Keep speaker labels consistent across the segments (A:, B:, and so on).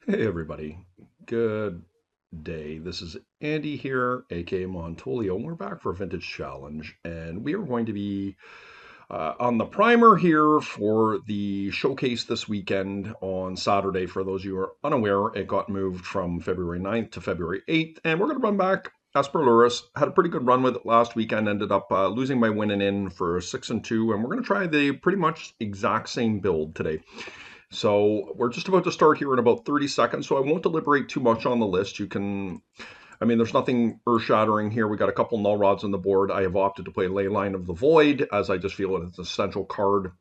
A: Hey everybody, good day. This is Andy here, aka Montolio, and we're back for a Vintage Challenge, and we are going to be on the primer here for the showcase this weekend on Saturday. For those of you who are unaware, it got moved from February 9th to February 8th, and we're going to run back Esper Lurrus. Had a pretty good run with it last weekend, ended up losing my winning in for 6-2, and we're going to try the pretty much exact same build today. So we're just about to start here in about 30 seconds, so I won't deliberate too much on the list. There's nothing earth-shattering here. We got a couple null rods on the board. I have opted to play Leyline of the Void, as I just feel it's an essential card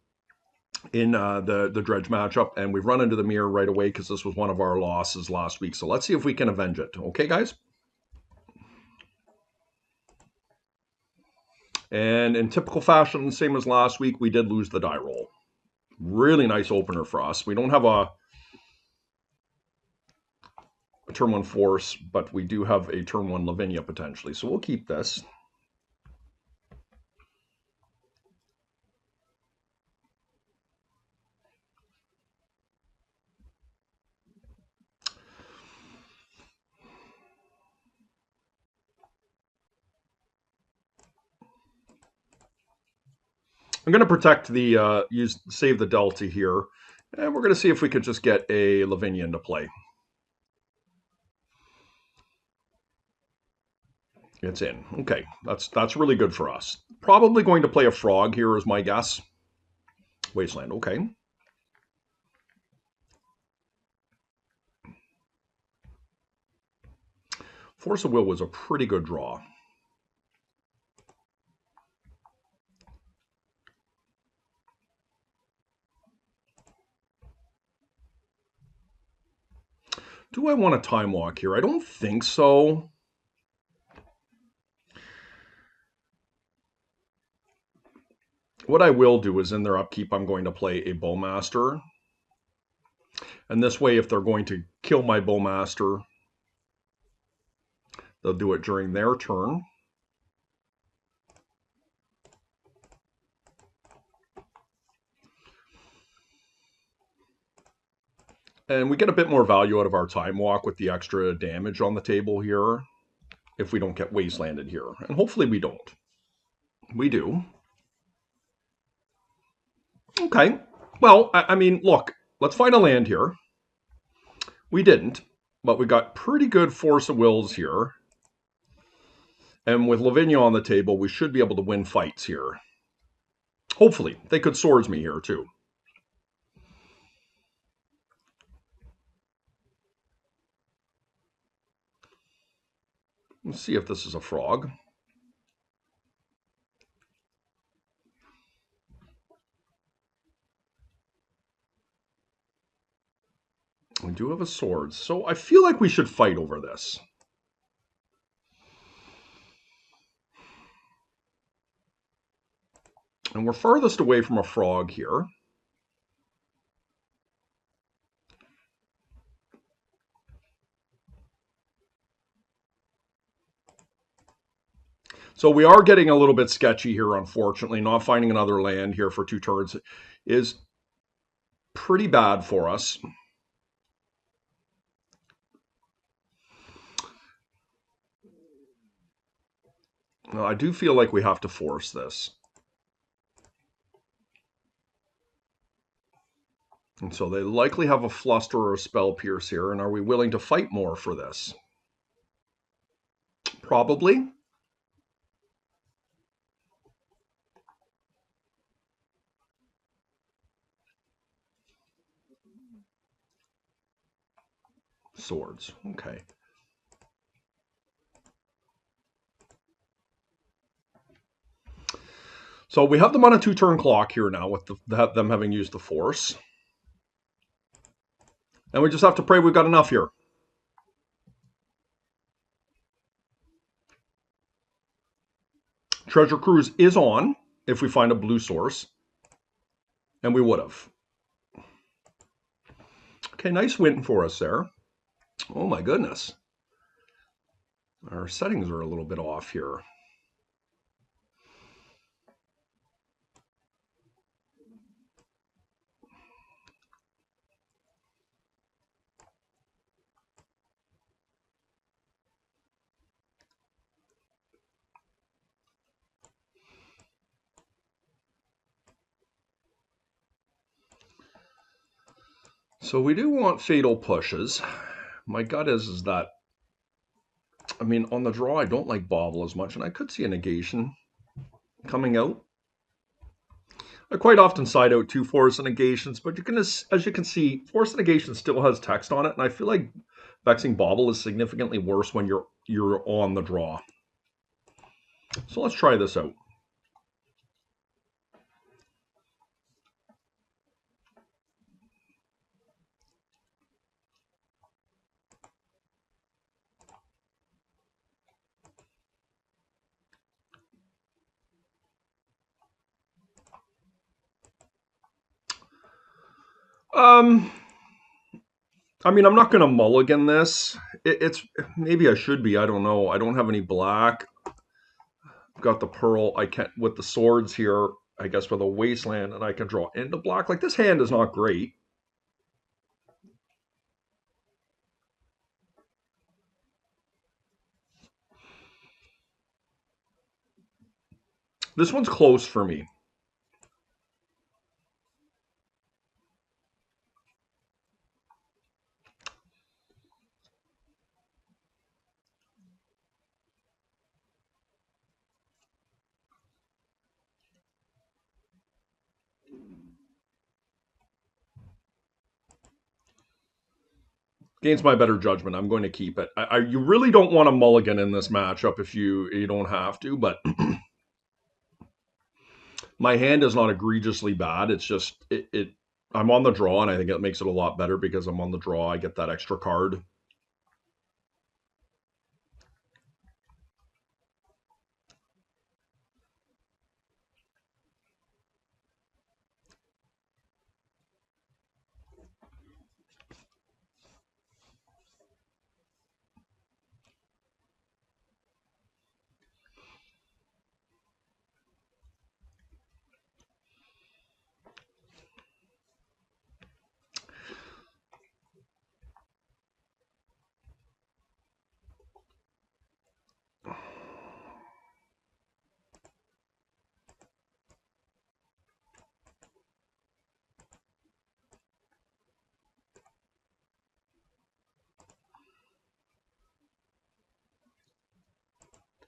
A: in the Dredge matchup, and we've run into the mirror right away because this was one of our losses last week. So let's see if we can avenge it. Okay, guys? And in typical fashion, same as last week, we did lose the die roll. Really nice opener for us. We don't have a turn one force, but we do have a turn one Lavinia potentially. So we'll keep this. I'm going to protect the save the delta here, and we're going to see if we could just get a Lavinia into play. It's in. Okay, that's really good for us. Probably going to play a frog here is my guess. Wasteland. Okay. Force of Will was a pretty good draw. Do I want a time walk here? I don't think so. What I will do is in their upkeep, I'm going to play a Bowmaster. And this way, if they're going to kill my Bowmaster, they'll do it during their turn. And we get a bit more value out of our time walk with the extra damage on the table here if we don't get wastelanded here. And hopefully we don't. We do. Okay. Well, I mean, look, let's find a land here. We didn't, but we got pretty good force of wills here. And with Lavinia on the table, we should be able to win fights here. Hopefully. They could swords me here, too. Let's see if this is a frog. We do have a sword, so I feel like we should fight over this. And we're farthest away from a frog here. So we are getting a little bit sketchy here, unfortunately. Not finding another land here for 2 turns is pretty bad for us. Now, I do feel like we have to force this. And so they likely have a fluster or a spell pierce here. And are we willing to fight more for this? Probably. Swords. Okay. So we have them on a 2-turn clock here now with them having used the force. And we just have to pray we've got enough here. Treasure Cruise is on if we find a blue source. And we would have. Okay, nice win for us there. Oh my goodness. Our settings are a little bit off here. So we do want fatal pushes. My gut is that, I mean, on the draw, I don't like bobble as much, and I could see a negation coming out. I quite often side out two force negations, but you can, as you can see, force negation still has text on it, and I feel like vexing bobble is significantly worse when you're on the draw. So let's try this out. Um, I mean, I'm not going to mulligan this. It's maybe I should be. I don't know. I don't have any black. Got the pearl. I can't with the swords here. I guess with a wasteland, and I can draw into black. Like this hand is not great. This one's close for me. Against my better judgment, I'm going to keep it. You really don't want a mulligan in this matchup if you don't have to, but my hand is not egregiously bad. It's just I'm on the draw, and I think it makes it a lot better because I'm on the draw. I get that extra card.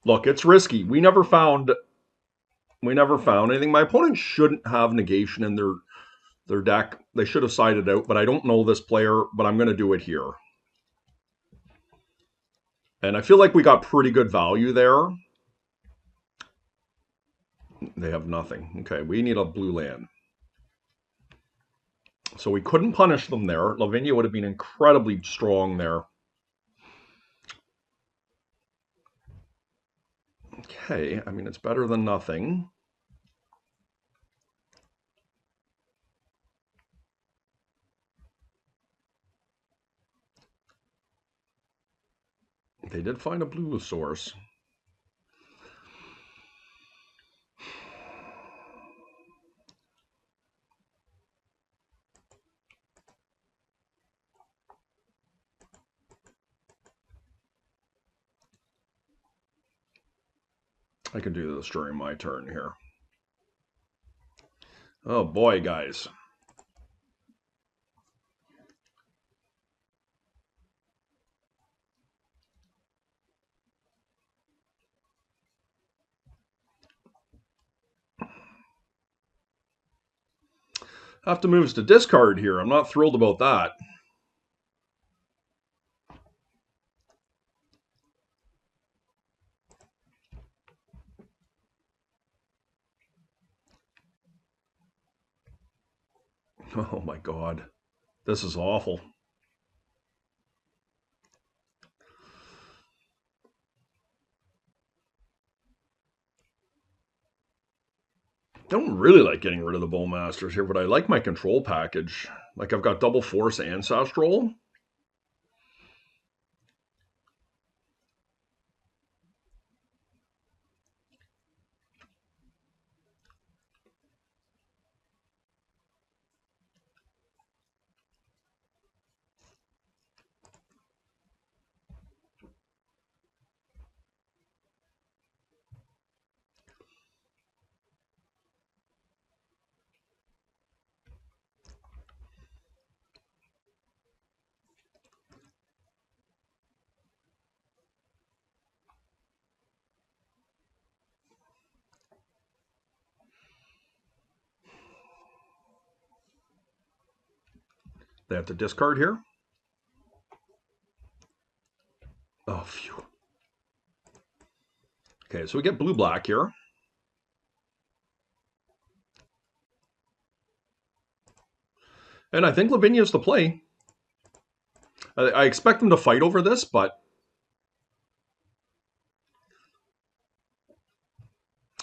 A: Look, it's risky. We never found anything. My opponent shouldn't have negation in their deck. They should have sided out, but I don't know this player, but I'm going to do it here. And I feel like we got pretty good value there. They have nothing. Okay, we need a blue land. So we couldn't punish them there. Lavinia would have been incredibly strong there. Okay, I mean, it's better than nothing. They did find a blue source. I can do this during my turn here. Oh boy, guys. Have to moves to discard here. I'm not thrilled about that. Oh my god. This is awful. Don't really like getting rid of the Bowmasters here, but I like my control package. Like I've got double force ancestral. They have to discard here. Oh, phew. Okay, so we get blue-black here. And I think Lavinia's the play. I expect them to fight over this, but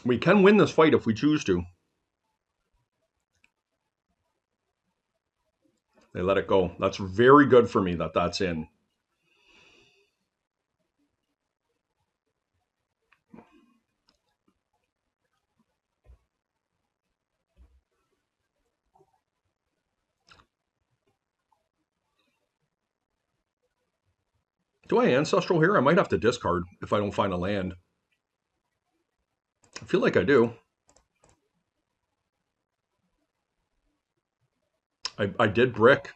A: we can win this fight if we choose to. They let it go. That's very good for me that that's in. Do I Ancestral here? I might have to discard if I don't find a land. I feel like I do. I did brick.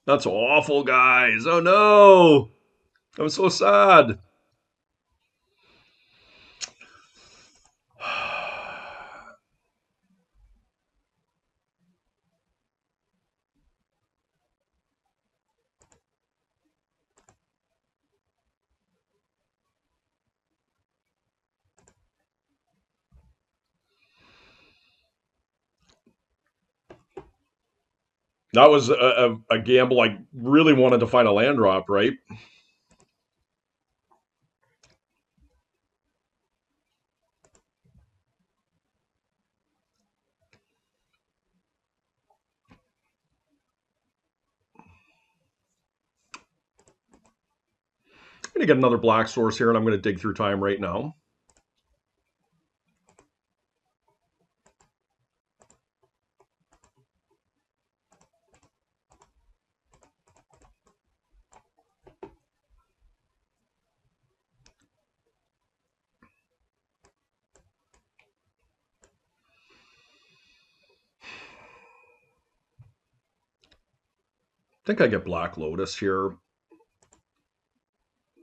A: That's awful, guys. Oh no. I'm so sad. That was a gamble. I really wanted to find a land drop, right? I'm going to get another black source here, and I'm going to dig through time right now. I think I get Black Lotus here.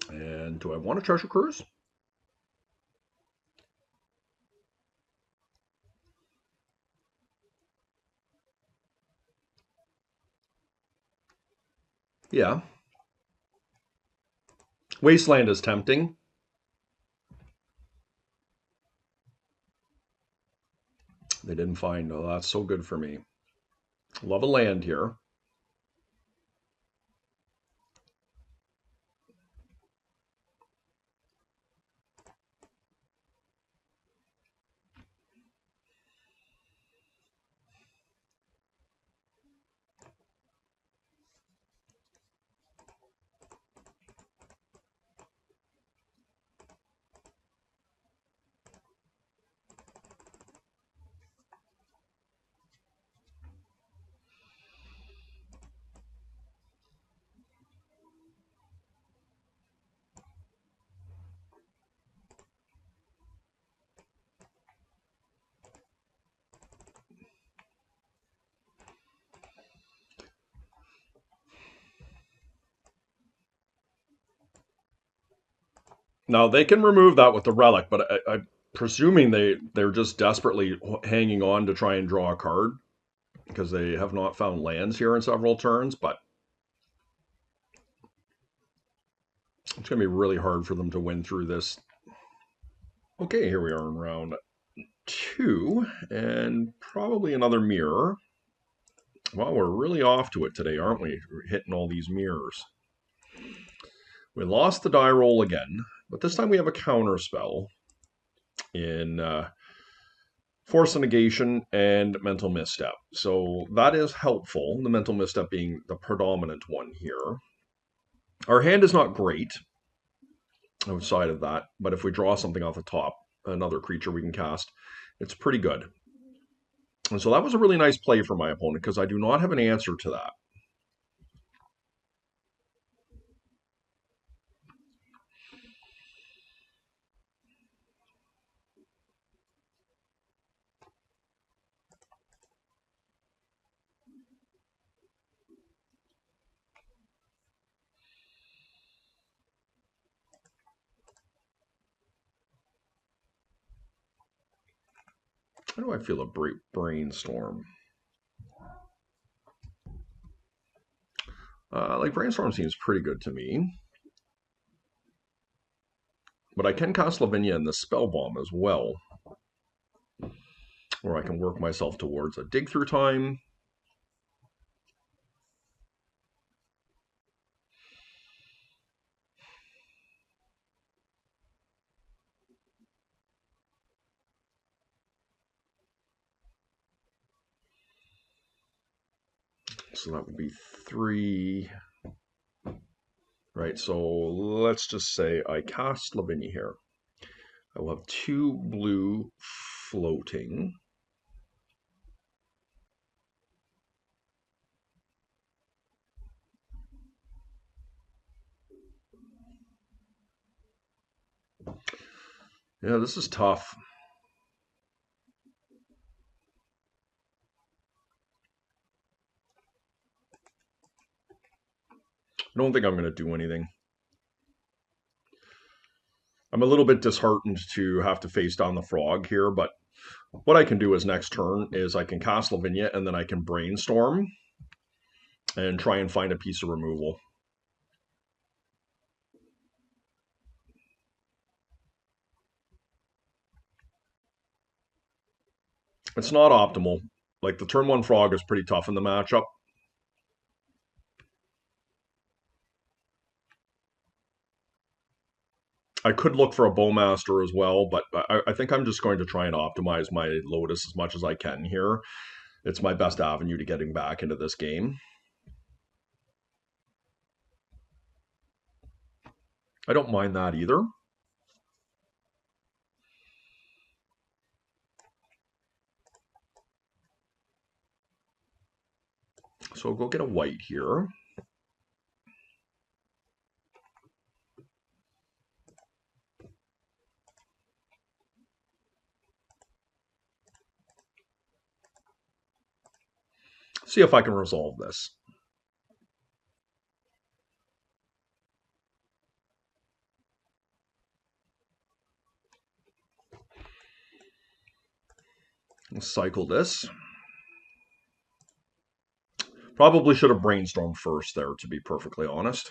A: And do I want a Treasure Cruise? Yeah. Wasteland is tempting. They didn't find. Oh, that's so good for me. Love a land here. Now they can remove that with the relic, but I'm presuming they're just desperately hanging on to try and draw a card because they have not found lands here in several turns. But it's going to be really hard for them to win through this. Okay, here we are in round 2, and probably another mirror. Well, we're really off to it today, aren't we? We're hitting all these mirrors. We lost the die roll again, but this time we have a counter spell in Force of Negation and Mental Misstep. So that is helpful, the Mental Misstep being the predominant one here. Our hand is not great outside of that, but if we draw something off the top, another creature we can cast, it's pretty good. And so that was a really nice play for my opponent because I do not have an answer to that. How do I feel a brainstorm? Like Brainstorm seems pretty good to me. But I can cast Lavinia in the Spell Bomb as well, where I can work myself towards a dig through time. So that would be 3. Right, so let's just say I cast Lavinia here. I will have 2 blue floating. Yeah, this is tough. I don't think I'm going to do anything. I'm a little bit disheartened to have to face down the frog here, but what I can do is next turn is I can cast Lavinia and then I can brainstorm and try and find a piece of removal. It's not optimal. Like the turn 1 frog is pretty tough in the matchup. I could look for a Bowmaster as well, but I think I'm just going to try and optimize my Lotus as much as I can here. It's my best avenue to getting back into this game. I don't mind that either. So I'll go get a white here. See if I can resolve this. Cycle this. Probably should have brainstormed first there, to be perfectly honest.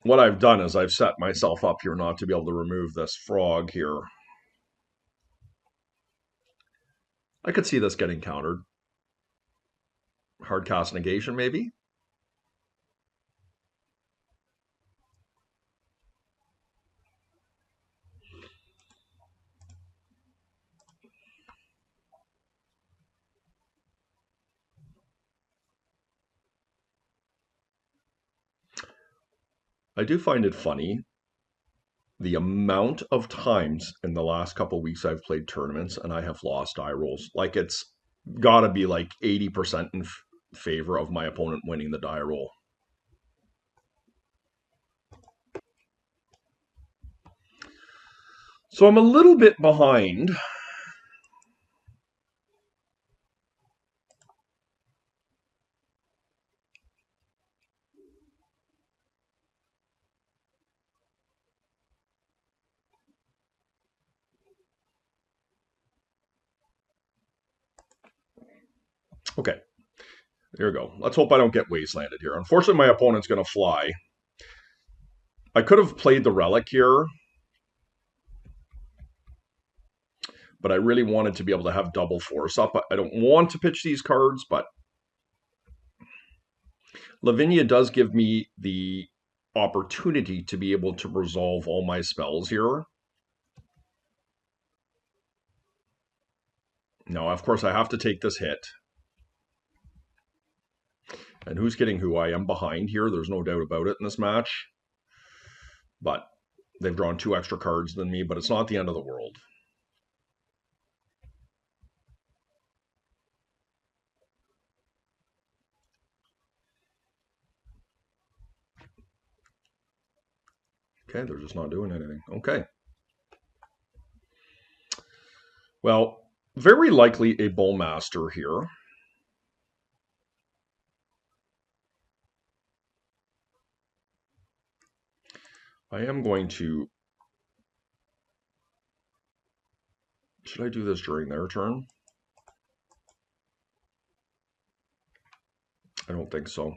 A: What I've done is I've set myself up here not to be able to remove this frog here. I could see this getting countered. Hard cast negation, maybe? I do find it funny the amount of times in the last couple of weeks I've played tournaments and I have lost die rolls. Like it's got to be like 80% in favor of my opponent winning the die roll. So I'm a little bit behind. Okay, there we go. Let's hope I don't get wastelanded here. Unfortunately, my opponent's going to fly. I could have played the relic here, but I really wanted to be able to have double force up. I don't want to pitch these cards, but Lavinia does give me the opportunity to be able to resolve all my spells here. Now, of course, I have to take this hit. And who's getting who? I am behind here. There's no doubt about it in this match. But they've drawn 2 extra cards than me, but it's not the end of the world. Okay, they're just not doing anything. Okay. Well, very likely a Bullmaster here. I am going to... Should I do this during their turn? I don't think so.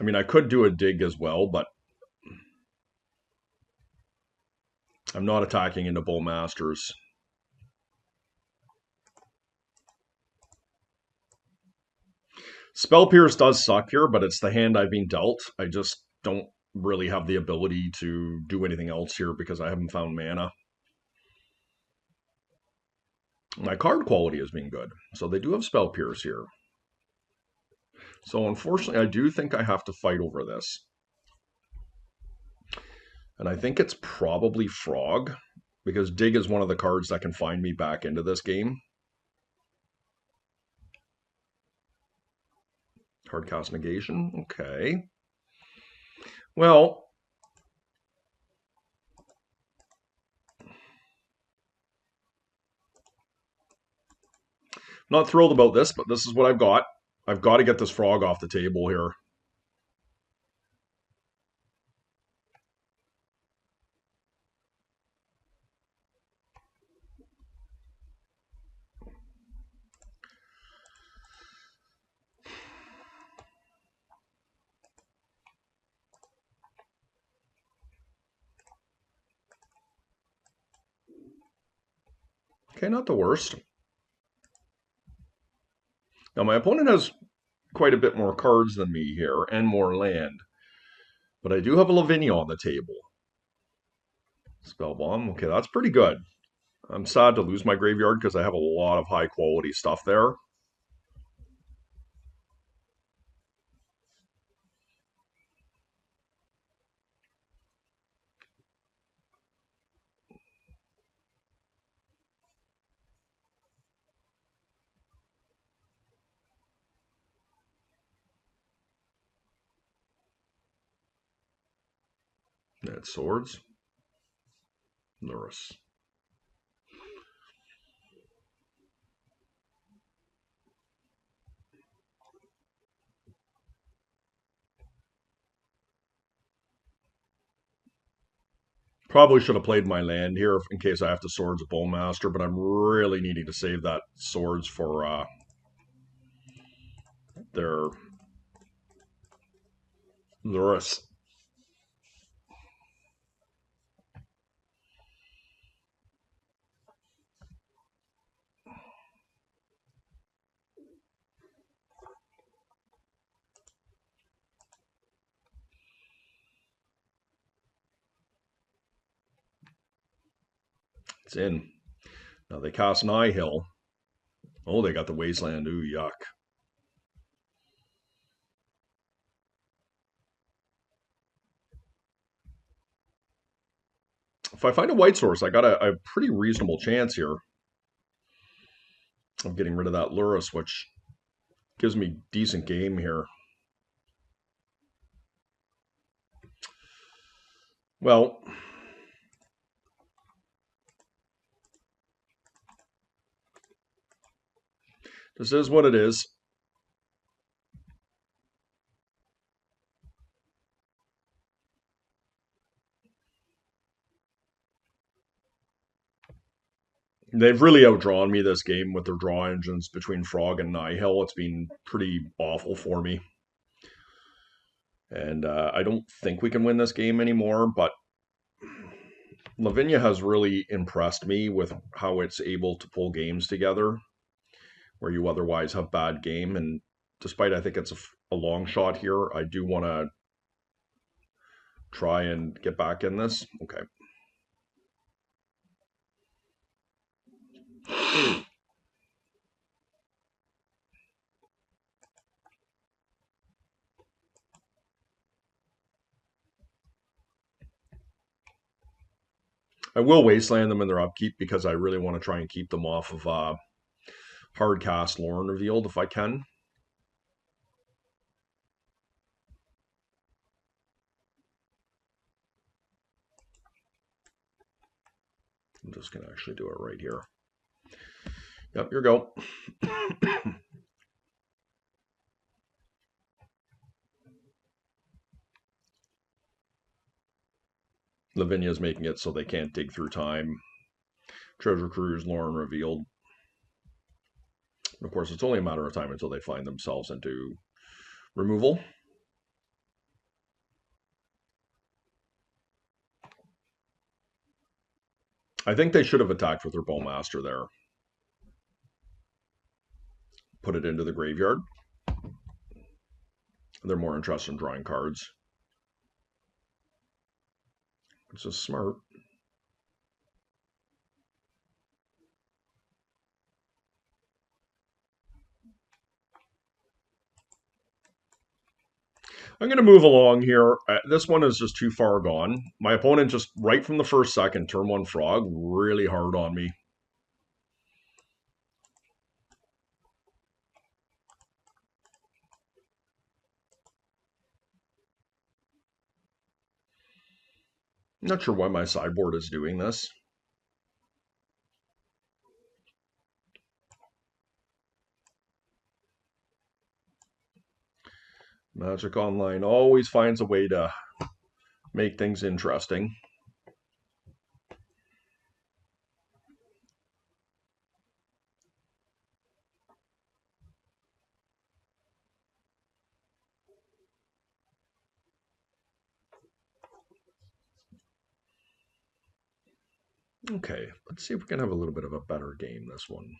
A: I mean, I could do a dig as well, but I'm not attacking into Bowmasters. Spell Pierce does suck here, but it's the hand I've been dealt. I just don't really have the ability to do anything else here because I haven't found mana. My card quality has been good, so they do have Spell Pierce here. So unfortunately, I do think I have to fight over this. And I think it's probably Frog, because Dig is one of the cards that can find me back into this game. Hardcast Negation, okay. Well, not thrilled about this, but this is what I've got. I've got to get this Frog off the table here. Okay, not the worst. Now, my opponent has quite a bit more cards than me here and more land. But I do have a Lavinia on the table. Spell Bomb. Okay, that's pretty good. I'm sad to lose my graveyard because I have a lot of high quality stuff there. That's Swords. Lurrus. Probably should have played my land here in case I have to Swords Bowmaster, but I'm really needing to save that Swords for their Lurrus. It's in. Now they cast Nihil. Oh, they got the Wasteland. Ooh, yuck. If I find a white source, I got a pretty reasonable chance here of getting rid of that Lurrus, which gives me decent game here. Well, this is what it is. They've really outdrawn me this game with their draw engines between Frog and Nihil. It's been pretty awful for me. And I don't think we can win this game anymore, but Lavinia has really impressed me with how it's able to pull games together where you otherwise have bad game. And despite I think it's a long shot here, I do want to try and get back in this. Okay. I will wasteland them in their upkeep because I really want to try and keep them off of hardcast Lorn Revealed if I can. I'm just going to actually do it right here. Yep, here we go. Lavinia's making it so they can't dig through time. Treasure Cruise, Lauren revealed. Of course, it's only a matter of time until they find themselves into removal. I think they should have attacked with their Bowmaster there. Put it into the graveyard. They're more interested in drawing cards, which is smart. I'm going to move along here. This one is just too far gone. My opponent just right from the first second, turn one frog, really hard on me. I'm not sure why my sideboard is doing this. Magic Online always finds a way to make things interesting. Okay, let's see if we can have a little bit of a better game this one.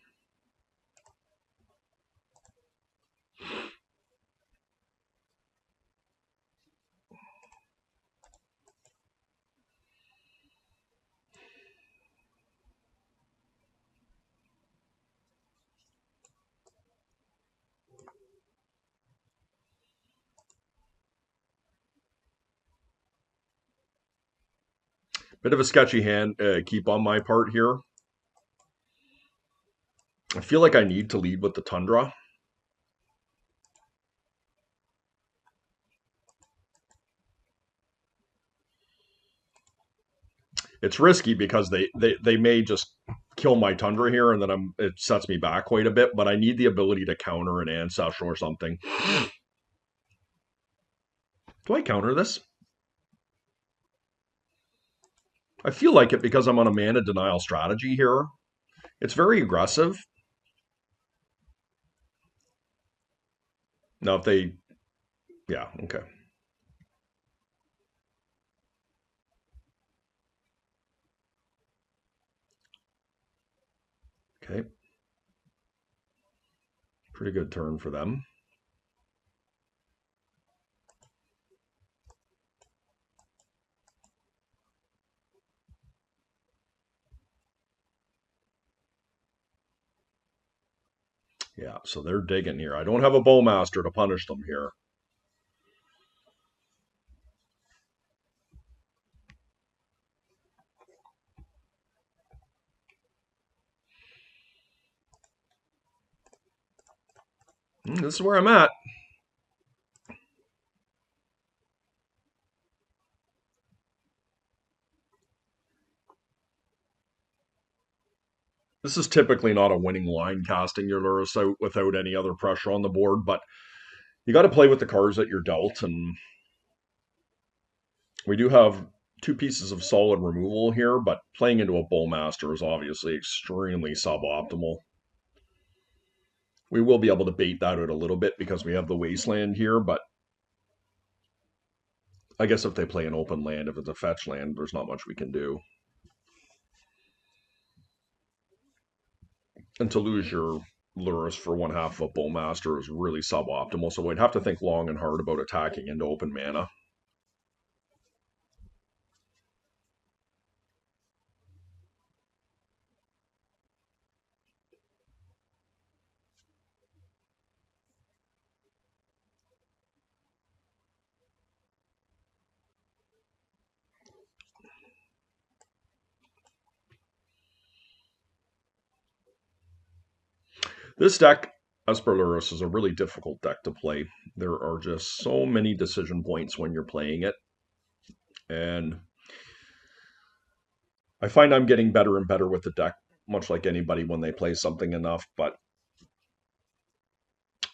A: Bit of a sketchy hand keep on my part here. I feel like I need to lead with the Tundra. It's risky because they may just kill my Tundra here, and then it sets me back quite a bit, but I need the ability to counter an Ancestral or something. Do I counter this? I feel like it because I'm on a mana denial strategy here. It's very aggressive. Now, if they... Yeah, okay. Okay. Pretty good turn for them. Yeah, so they're digging here. I don't have a Bowmaster to punish them here. This is where I'm at. This is typically not a winning line, casting your Lurrus out without any other pressure on the board, but you got to play with the cards that you're dealt, and we do have two pieces of solid removal here, but playing into a Bowmaster is obviously extremely suboptimal. We will be able to bait that out a little bit because we have the Wasteland here, but I guess if they play an open land, if it's a fetch land, there's not much we can do. And to lose your Lurrus for one half of a Bowmaster is really suboptimal, so we'd have to think long and hard about attacking into open mana. This deck, Esper Lurrus, is a really difficult deck to play. There are just so many decision points when you're playing it, and I find I'm getting better and better with the deck, much like anybody when they play something enough, but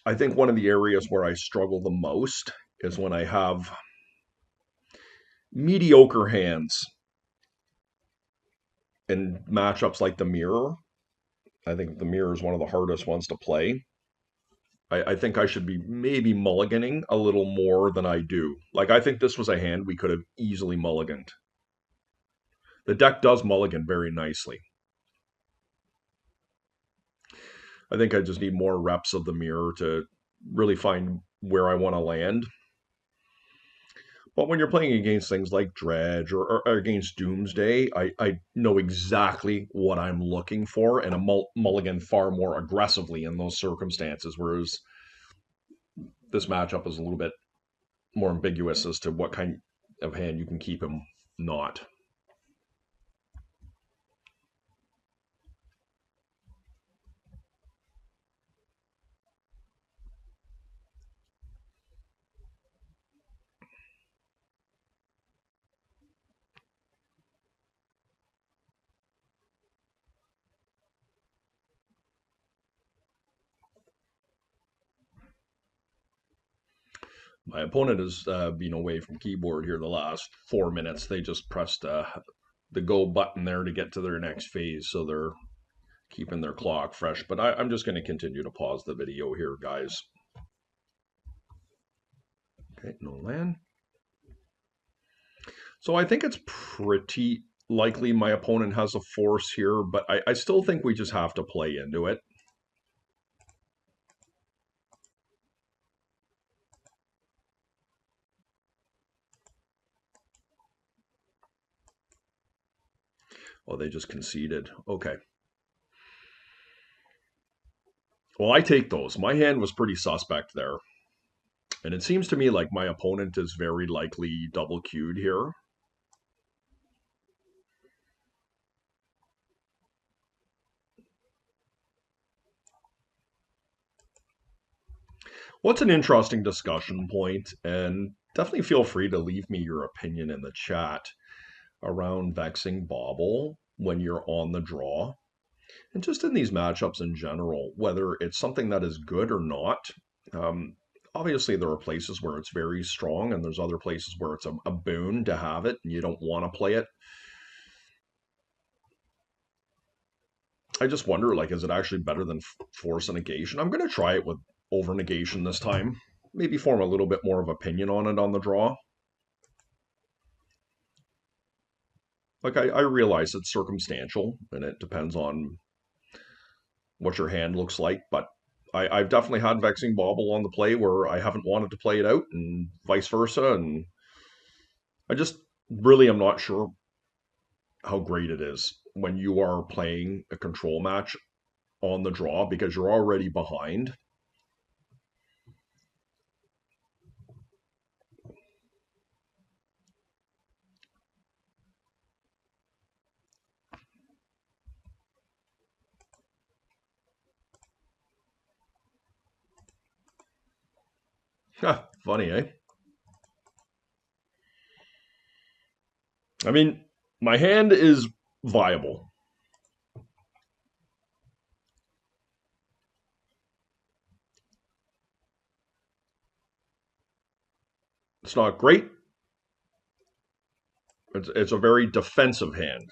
A: I think one of the areas where I struggle the most is when I have mediocre hands. in matchups like the mirror, I think the mirror is one of the hardest ones to play. I think I should be maybe mulliganing a little more than I do. Like, I think this was a hand we could have easily mulliganed. The deck does mulligan very nicely. I think I just need more reps of the mirror to really find where I want to land. But when you're playing against things like Dredge or against Doomsday, I know exactly what I'm looking for and a mulligan far more aggressively in those circumstances, whereas this matchup is a little bit more ambiguous as to what kind of hand you can keep him not. My opponent has been away from keyboard here the last 4 minutes. They just pressed the go button there to get to their next phase, so they're keeping their clock fresh. But I'm just going to continue to pause the video here, guys. Okay, no land. So I think it's pretty likely my opponent has a force here, but I still think we just have to play into it. Oh, they just conceded. Okay. Well, I take those. My hand was pretty suspect there. And it seems to me like my opponent is very likely double queued here. What's an interesting discussion point, and definitely feel free to leave me your opinion in the chat around Vexing Bauble when you're on the draw, and just in these matchups in general, whether it's something that is good or not. Obviously, there are places where it's very strong, and there's other places where it's a boon to have it, and you don't want to play it. I just wonder, like, is it actually better than force and negation? I'm going to try it with over negation this time. Maybe form a little bit more of opinion on it on the draw. Like, I realize it's circumstantial, and it depends on what your hand looks like, but I've definitely had Vexing Bauble on the play where I haven't wanted to play it out, and vice versa, and I just really am not sure how great it is when you are playing a control match on the draw because you're already behind. Funny, eh? I mean, my hand is viable. It's not great. It's a very defensive hand.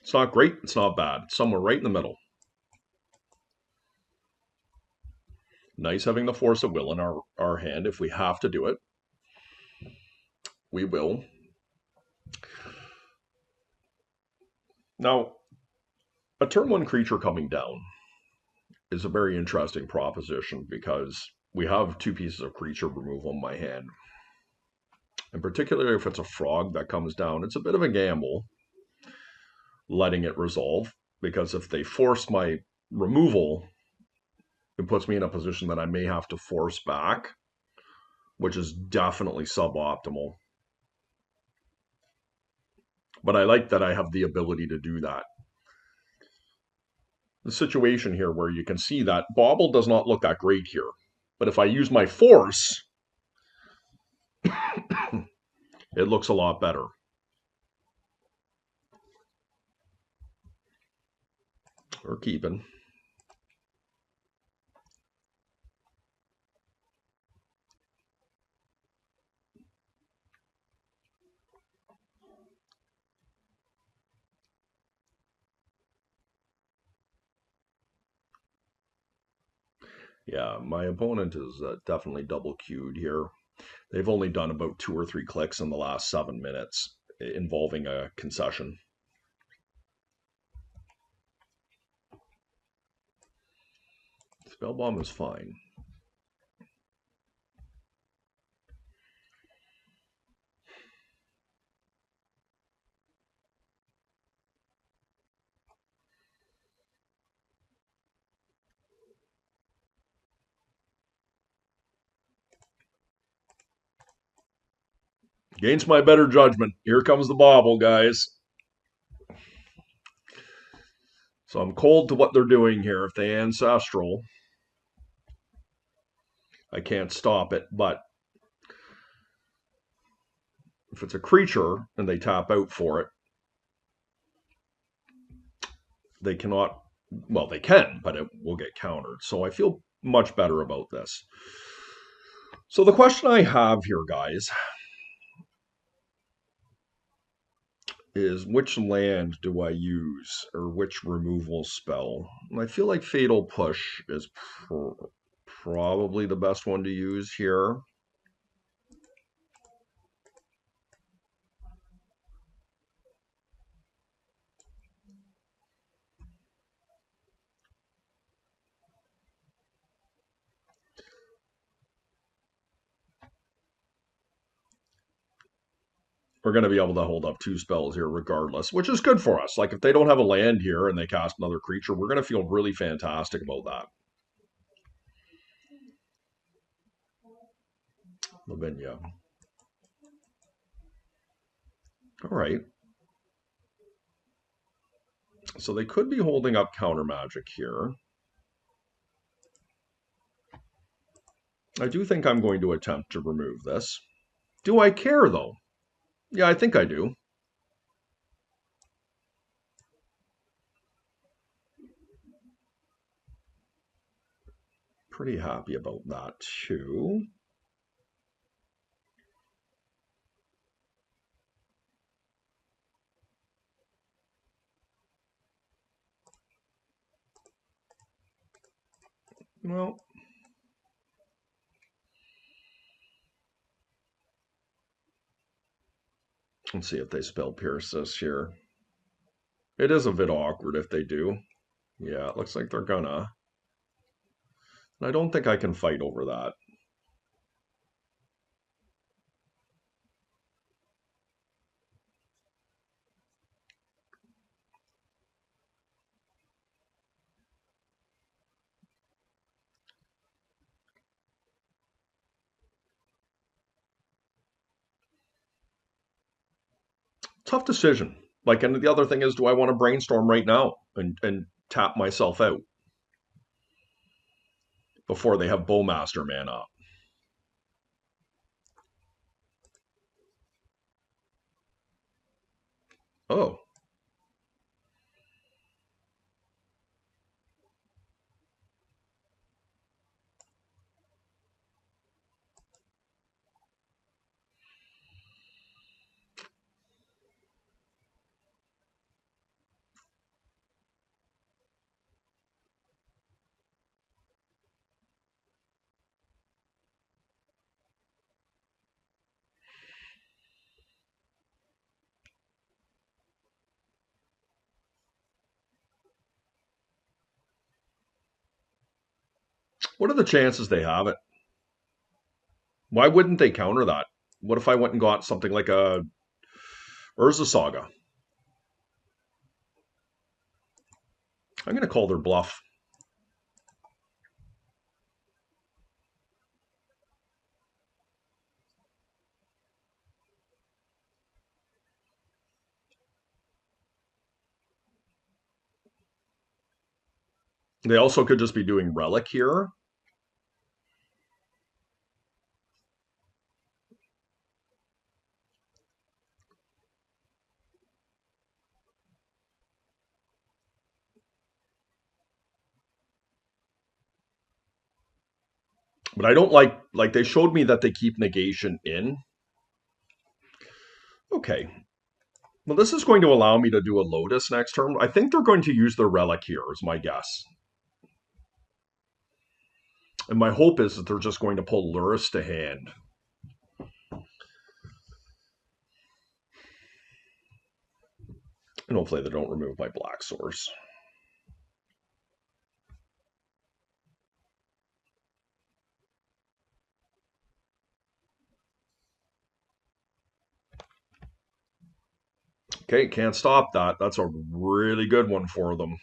A: It's not great. It's not bad. It's somewhere right in the middle. Nice having the force of will in our hand. If we have to do it, we will. Now, a turn one creature coming down is a very interesting proposition because we have two pieces of creature removal in my hand. And particularly if it's a frog that comes down, it's a bit of a gamble letting it resolve, because if they force my removal, it puts me in a position that I may have to force back, which is definitely suboptimal. But I like that I have the ability to do that. The situation here where you can see that Bauble does not look that great here. But if I use my force, it looks a lot better. We're keeping. Yeah, my opponent is definitely double queued here. They've only done about 2 or 3 clicks in the last 7 minutes involving a concession. Spell bomb is fine. Against my better judgment, here comes the bobble, guys. So I'm cold to what they're doing here. If they ancestral, I can't stop it. But if it's a creature and they tap out for it, they cannot, well, they can, but it will get countered. So I feel much better about this. So the question I have here, guys, is which land do I use or which removal spell? And I feel like Fatal Push is probably the best one to use here. We're going to be able to hold up 2 spells here regardless, which is good for us. Like if they don't have a land here and they cast another creature, we're going to feel really fantastic about that. Lavinia. All right. So they could be holding up counter magic here. I do think I'm going to attempt to remove this. Do I care though? Yeah, I think I do. Pretty happy about that too. Well, let's see if they spell pierce this here. It is a bit awkward if they do. Yeah, it looks like they're gonna. I don't think I can fight over that. Tough decision. Like, and the other thing is, do I want to brainstorm right now and tap myself out before they have Bowmaster man up? Oh, what are the chances they have it? Why wouldn't they counter that? What if I went and got something like a Urza Saga? I'm going to call their bluff. They also could just be doing Relic here. But I don't like they showed me that they keep negation in. Okay. Well, this is going to allow me to do a Lotus next turn. I think they're going to use their Relic here, is my guess. And my hope is that they're just going to pull Lurrus to hand. And hopefully they don't remove my black source. Okay, can't stop that. That's a really good one for them.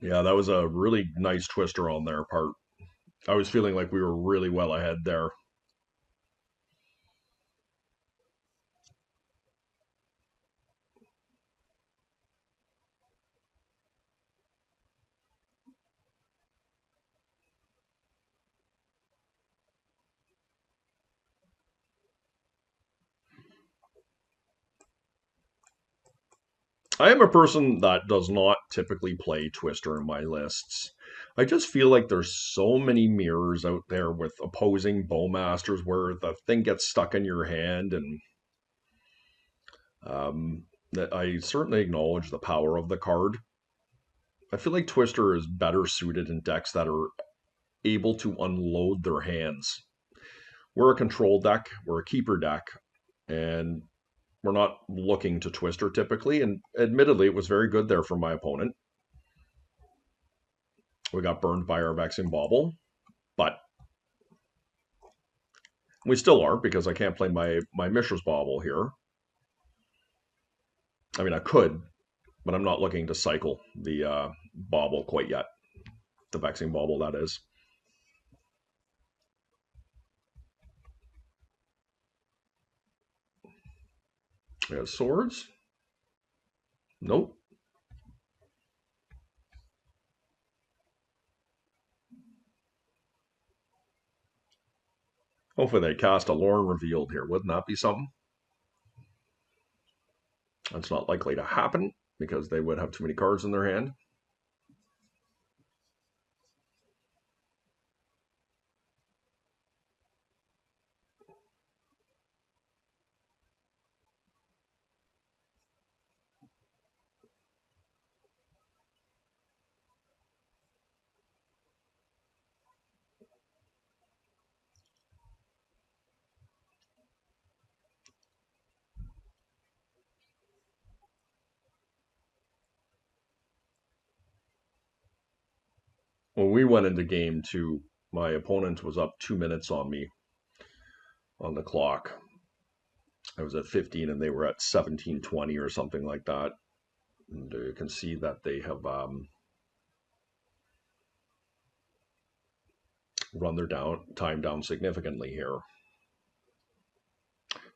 A: Yeah, that was a really nice twister on their part. I was feeling like we were really well ahead there. I am a person that does not typically play Twister in my lists. I just feel like there's so many mirrors out there with opposing bowmasters where the thing gets stuck in your hand, and that I certainly acknowledge the power of the card. I feel like Twister is better suited in decks that are able to unload their hands. We're a control deck, we're a keeper deck, and we're not looking to Twister typically. And admittedly, it was very good there for my opponent. We got burned by our Vexing Bauble, but we still are because I can't play my Mishra's Bauble here. I mean, I could, but I'm not looking to cycle the Bauble quite yet. The Vexing Bauble, that is. We have swords. Nope. Hopefully they cast a Lorn Revealed here. Wouldn't that be something? That's not likely to happen because they would have too many cards in their hand. When we went into game two, my opponent was up 2 minutes on me on the clock. I was at 15 and they were at 17:20 or something like that. And you can see that they have run their time down significantly here.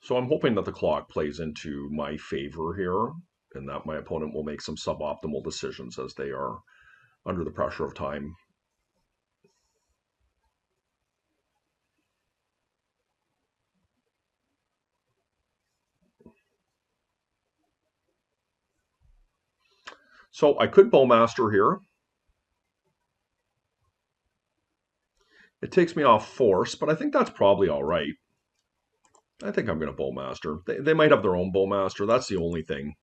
A: So I'm hoping that the clock plays into my favor here and that my opponent will make some suboptimal decisions as they are under the pressure of time. So I could Bowmaster here. It takes me off Force, but I think that's probably all right. I think I'm going to Bowmaster. They might have their own Bowmaster. That's the only thing.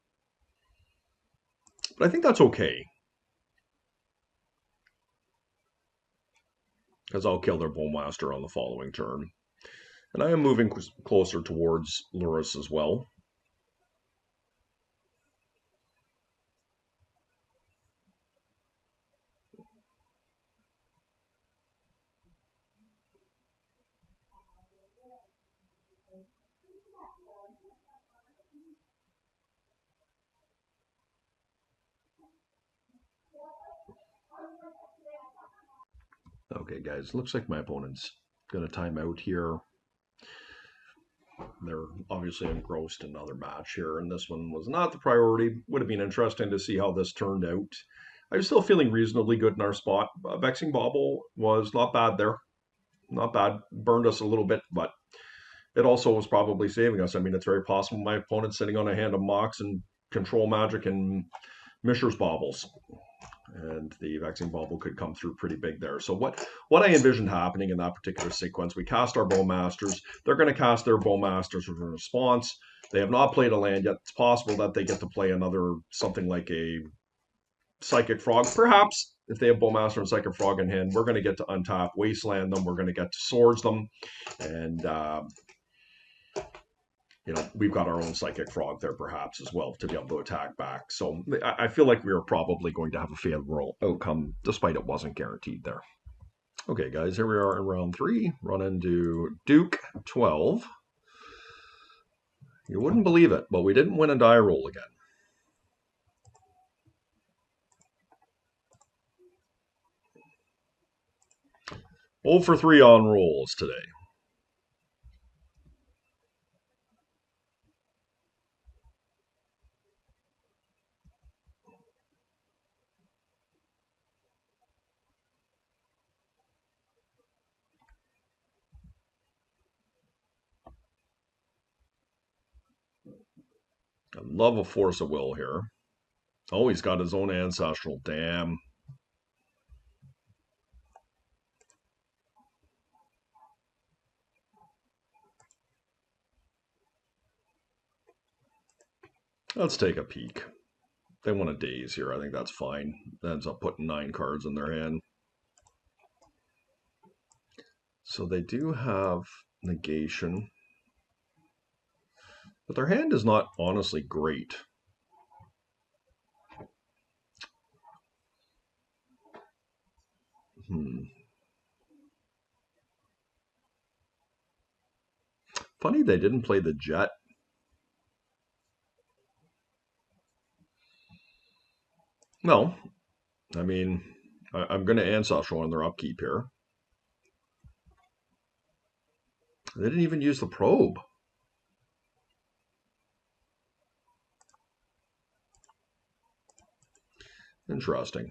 A: But I think that's okay. Because I'll kill their Bowmaster on the following turn. And I am moving closer towards Lurrus as well. Okay, guys, looks like my opponent's Going to time out here. They're obviously engrossed in another match here, and this one was not the priority. Would have been interesting to see how this turned out. I was still feeling reasonably good in our spot. Vexing Bauble was not bad there. Not bad. Burned us a little bit, but it also was probably saving us. I mean, it's very possible my opponent's sitting on a hand of Mox and Control Magic and Mishra's Baubles, and the Vexing Bauble could come through pretty big there. So what I envisioned happening in that particular sequence, we cast our Bowmasters. They're going to cast their Bowmasters in response. They have not played a land yet. It's possible that they get to play another, something like a Psychic Frog. Perhaps if they have Bowmaster and Psychic Frog in hand, we're going to get to untap Wasteland them. We're going to get to Swords them. And we've got our own Psychic Frog there perhaps as well to be able to attack back. So I feel like we were probably going to have a favorable outcome, despite it wasn't guaranteed there. Okay, guys, here we are in round 3. Run into Duke 12. You wouldn't believe it, but we didn't win a die roll again. 0 for 3 on rolls today. I love a Force of Will here. Oh, he's got his own Ancestral. Damn. Let's take a peek. They want a daze here. I think that's fine. That ends up putting 9 cards in their hand. So they do have negation. But their hand is not honestly great. Funny they didn't play the Jet. No. I mean, I'm going to Ancestral on their upkeep here. They didn't even use the Probe. Interesting.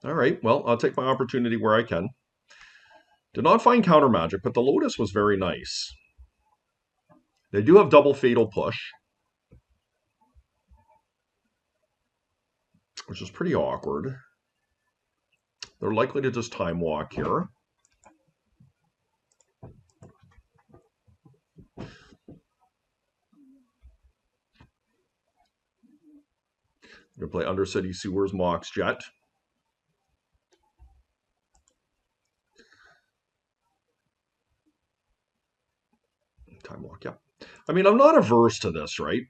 A: All right, well, I'll take my opportunity where I can. Did not find counter magic, but the Lotus was very nice. They do have double Fatal Push, which is pretty awkward. They're likely to just Time Walk here. They're going to play Undercity Sewers, Mox Jet. Time Walk, yeah. I mean, I'm not averse to this, right?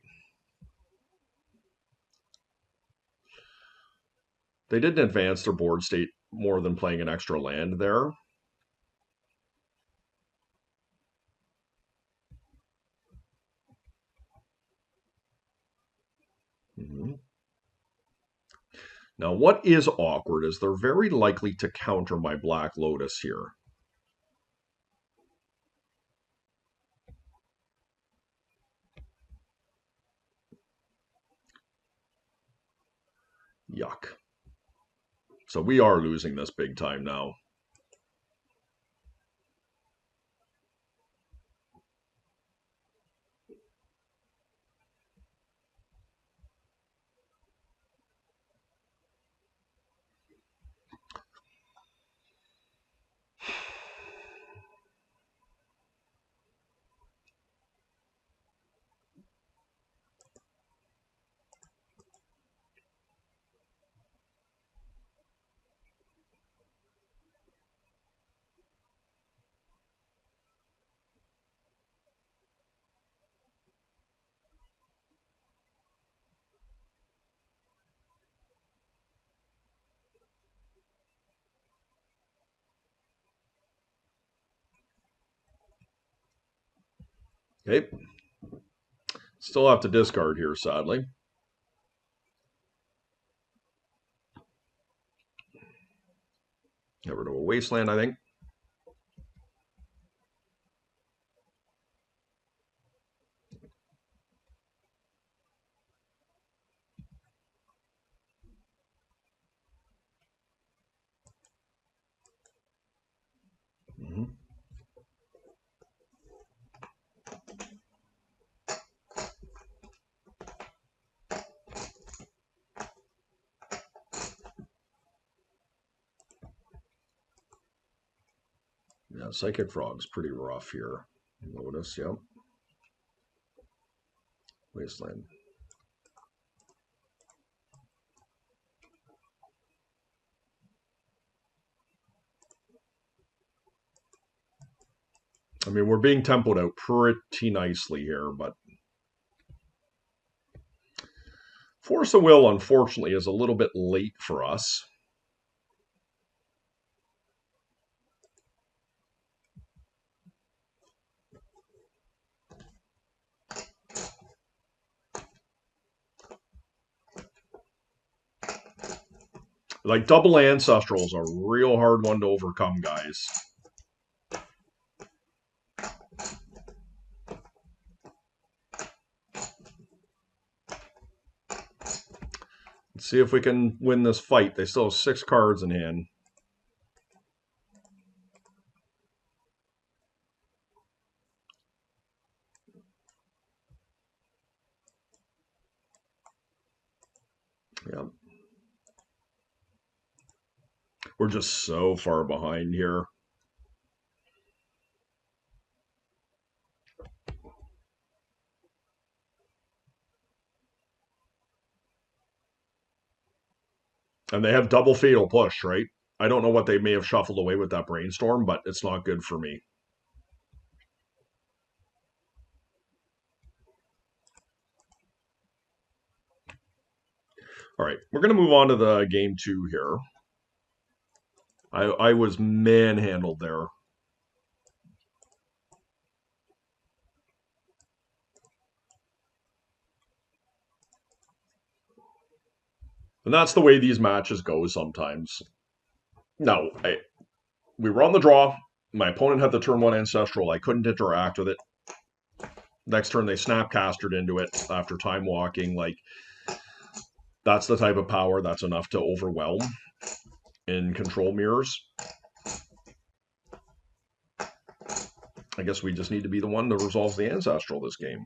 A: They didn't advance their board state more than playing an extra land there. Now, what is awkward is they're very likely to counter my Black Lotus here. Yuck. So we are losing this big time now. Okay. Still have to discard here, sadly. Get rid of a Wasteland, I think. Psychic Frog's pretty rough here. Lotus, yep. Wasteland. I mean, we're being tempoed out pretty nicely here, but Force of Will, unfortunately, is a little bit late for us. Like, double Ancestral is a real hard one to overcome, guys. Let's see if we can win this fight. They still have 6 cards in hand. Yep. We're just so far behind here. And they have double Fatal Push, right? I don't know what they may have shuffled away with that Brainstorm, but it's not good for me. All right, we're going to move on to the game 2 here. I was manhandled there. And that's the way these matches go sometimes. No, we were on the draw. My opponent had the turn 1 Ancestral. I couldn't interact with it. Next turn, they Snapcastered into it after time walking. Like, that's the type of power that's enough to overwhelm in control mirrors. I guess we just need to be the one that resolves the Ancestral this game.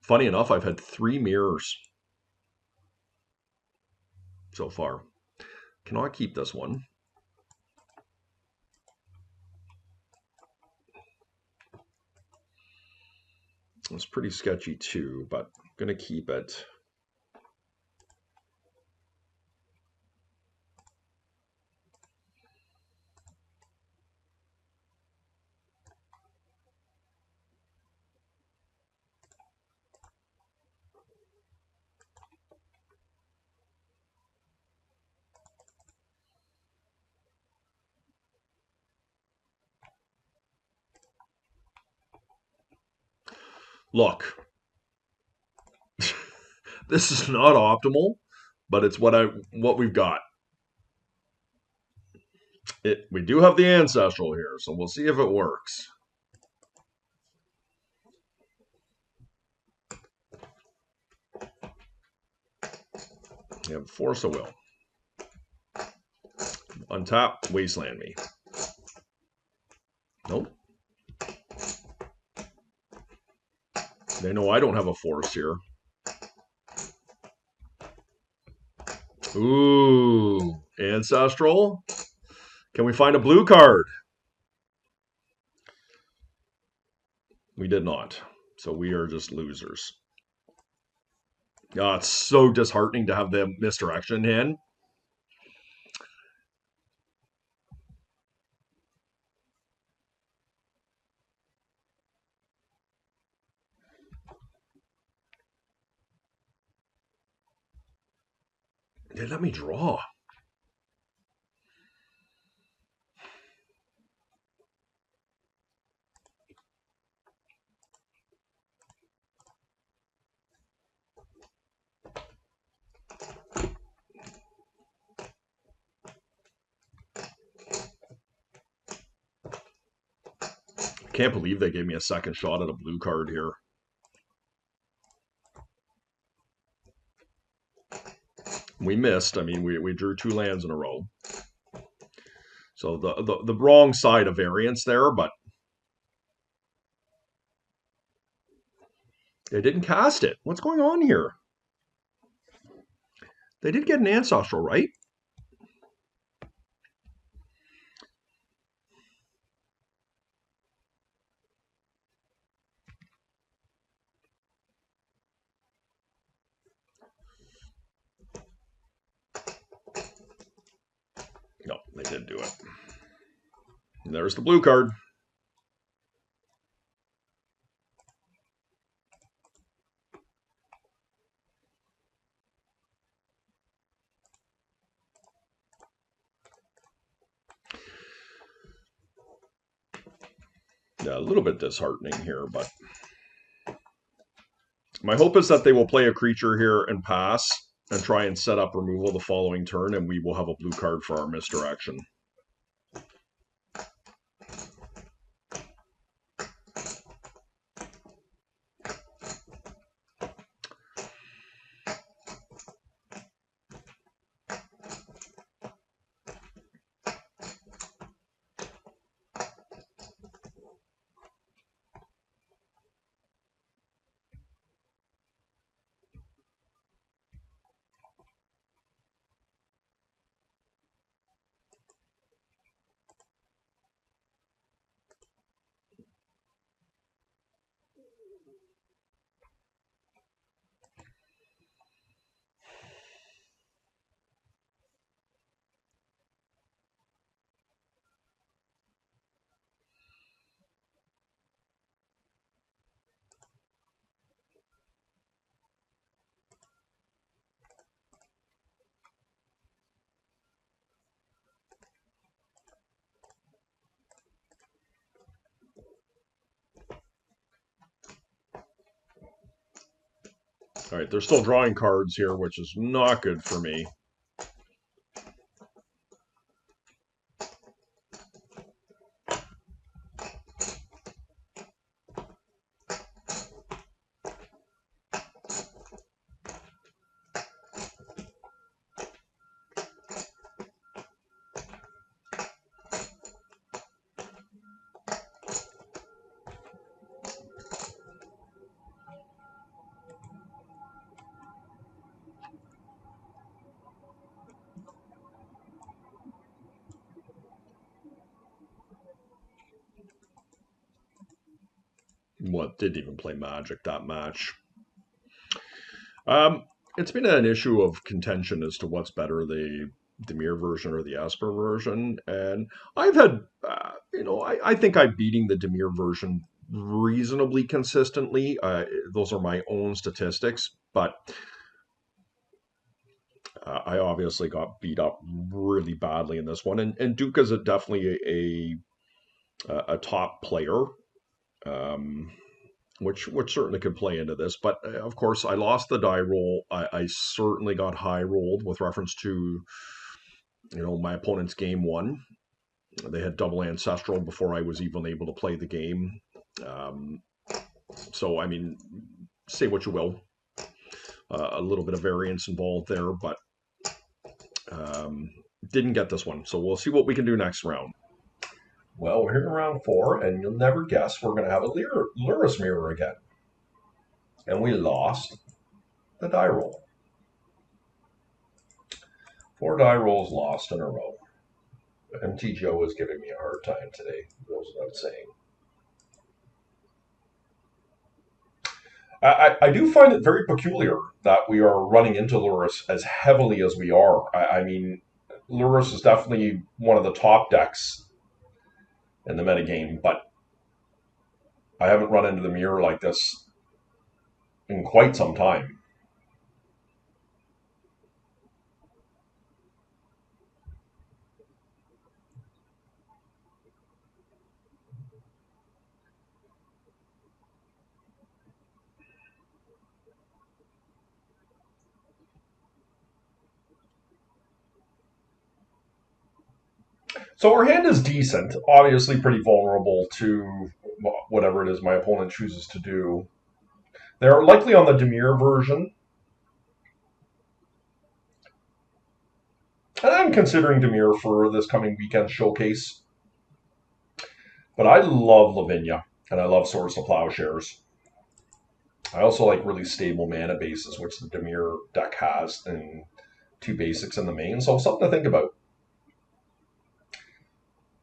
A: Funny enough, I've had 3 mirrors so far. Cannot keep this one. It's pretty sketchy too, but I'm going to keep it. Look, this is not optimal, but it's what we've got. We do have the Ancestral here, so we'll see if it works. You have Force of Will. Untap, Wasteland me. Nope. They know I don't have a force here. Ooh, Ancestral. Can we find a blue card? We did not. So we are just losers. It's so disheartening to have the misdirection in hand. They let me draw. Can't believe they gave me a second shot at a blue card here. We missed. I mean, we drew 2 lands in a row. So the wrong side of variance there, but They didn't cast it. What's going on here? They did get an Ancestral, right? No, they didn't do it. And there's the blue card. Yeah, a little bit disheartening here, but my hope is that they will play a creature here and pass and try and set up removal the following turn, and we will have a blue card for our misdirection. All right, they're still drawing cards here, which is not good for me. What, didn't even play Magic that match. It's been an issue of contention as to what's better, the Dimir version or the Esper version. And I've had, I think I'm beating the Dimir version reasonably consistently. Those are my own statistics, but I obviously got beat up really badly in this one. And Duke is definitely a top player. Which certainly could play into this. But of course, I lost the die roll. I certainly got high rolled with reference to, my opponent's game one. They had double ancestral before I was even able to play the game. So, I mean, say what you will. A little bit of variance involved there, but didn't get this one. So we'll see what we can do next round. Well, we're here in round 4, and you'll never guess we're going to have a Lurrus mirror again. And we lost the die roll. 4 die rolls lost in a row. MTGO is giving me a hard time today, goes without saying. I do find it very peculiar that we are running into Lurrus as heavily as we are. I mean, Lurrus is definitely one of the top decks in the metagame, but I haven't run into the mirror like this in quite some time. So our hand is decent, obviously pretty vulnerable to whatever it is my opponent chooses to do. They're likely on the Dimir version. And I'm considering Dimir for this coming weekend showcase. But I love Lavinia, and I love Swords to Plowshares. I also like really stable mana bases, which the Dimir deck has, and 2 basics in the main. So something to think about.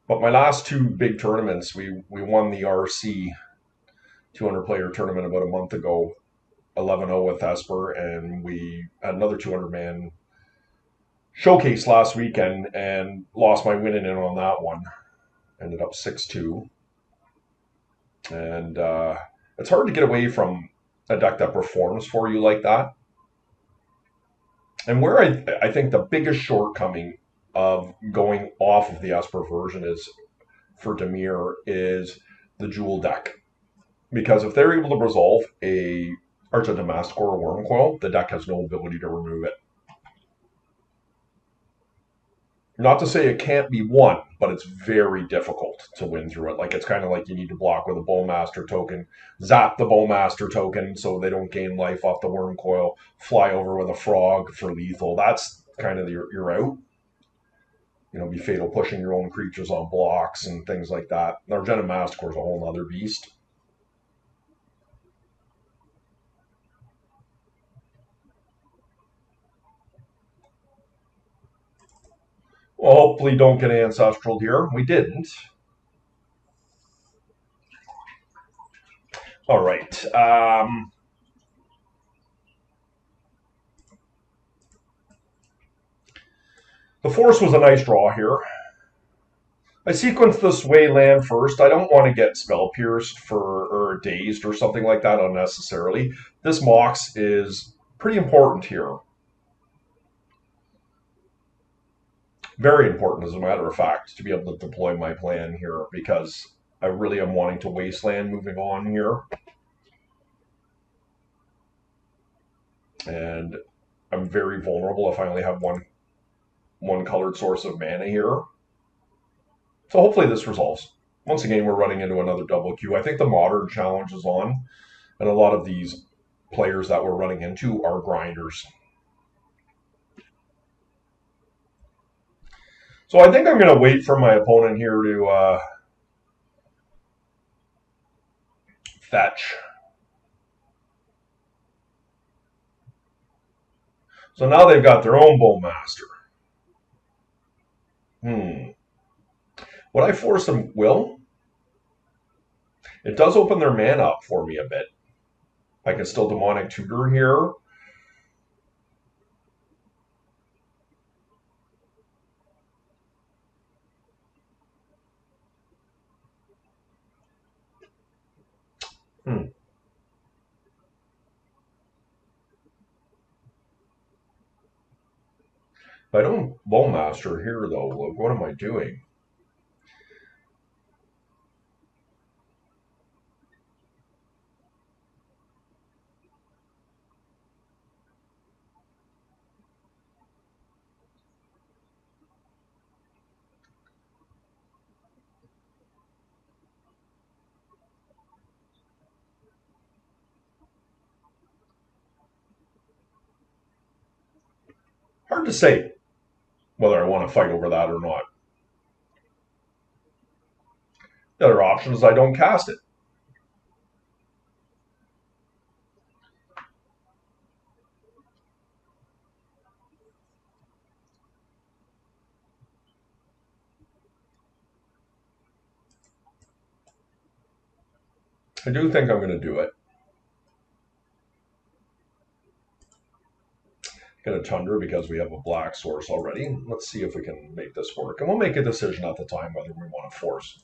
A: But my last 2 big tournaments, we won the RC 200 player tournament about a month ago, 11-0 with Esper, and we had another 200 man showcase last weekend and lost my winning in on that one. Ended up 6-2. And it's hard to get away from a deck that performs for you like that. And where I think the biggest shortcoming of going off of the Esper version is for Dimir is the Jewel deck. Because if they're able to resolve a Arch of Damascus or Wormcoil, the deck has no ability to remove it. Not to say it can't be won, but it's very difficult to win through it. Like it's kind of like you need to block with a Bowmaster token, zap the Bowmaster token so they don't gain life off the Wormcoil, fly over with a Frog for lethal. That's kind of your out. You know, be fatal pushing your own creatures on blocks and things like that. Argent Masticore is a whole other beast. Well, hopefully don't get Ancestral here. We didn't. All right. The Force was a nice draw here. I sequenced the Sway land first. I don't want to get Spell Pierced or Dazed or something like that unnecessarily. This Mox is pretty important here. Very important, as a matter of fact, to be able to deploy my plan here because I really am wanting to Wasteland moving on here. And I'm very vulnerable if I only have one colored source of mana here. So hopefully this resolves. Once again, we're running into another double queue. I think the Modern Challenge is on, and a lot of these players that we're running into are grinders. So I think I'm going to wait for my opponent here to fetch. So now they've got their own Bowmaster. Would I force them? Will? It does open their mana up for me a bit. I can still Demonic Tutor here. If I don't Bowmaster here, though, what am I doing? Hard to say whether I want to fight over that or not. The other option is I don't cast it. I do think I'm going to do it. Get a Tundra because we have a black source already. Let's see if we can make this work. And we'll make a decision at the time whether we want to force.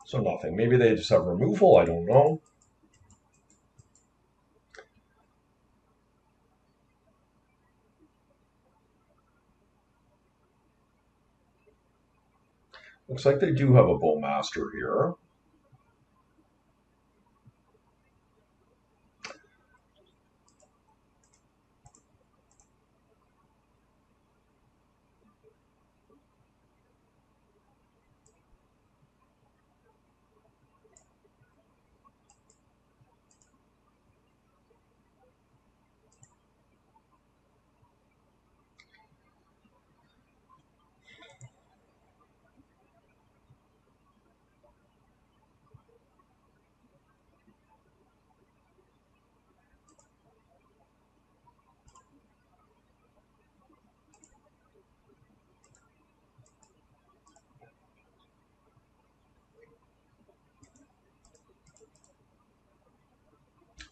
A: So nothing. Maybe they just have removal. I don't know. Looks like they do have a Bowmaster here.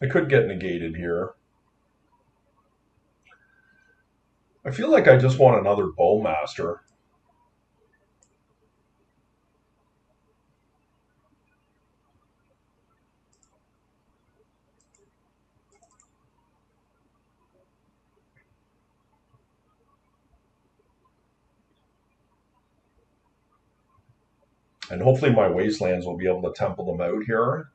A: I could get negated here. I feel like I just want another Bowmaster. And hopefully my Wastelands will be able to temple them out here.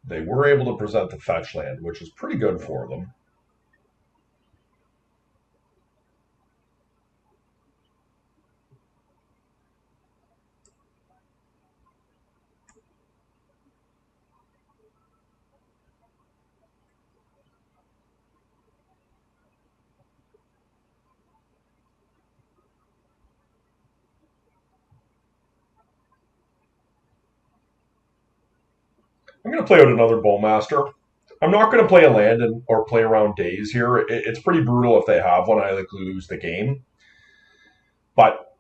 A: They were able to present the fetch land, which is pretty good for them. I'm going to play out another Bowmaster. I'm not going to play a land or play around days here. It's pretty brutal if they have one. I lose the game. But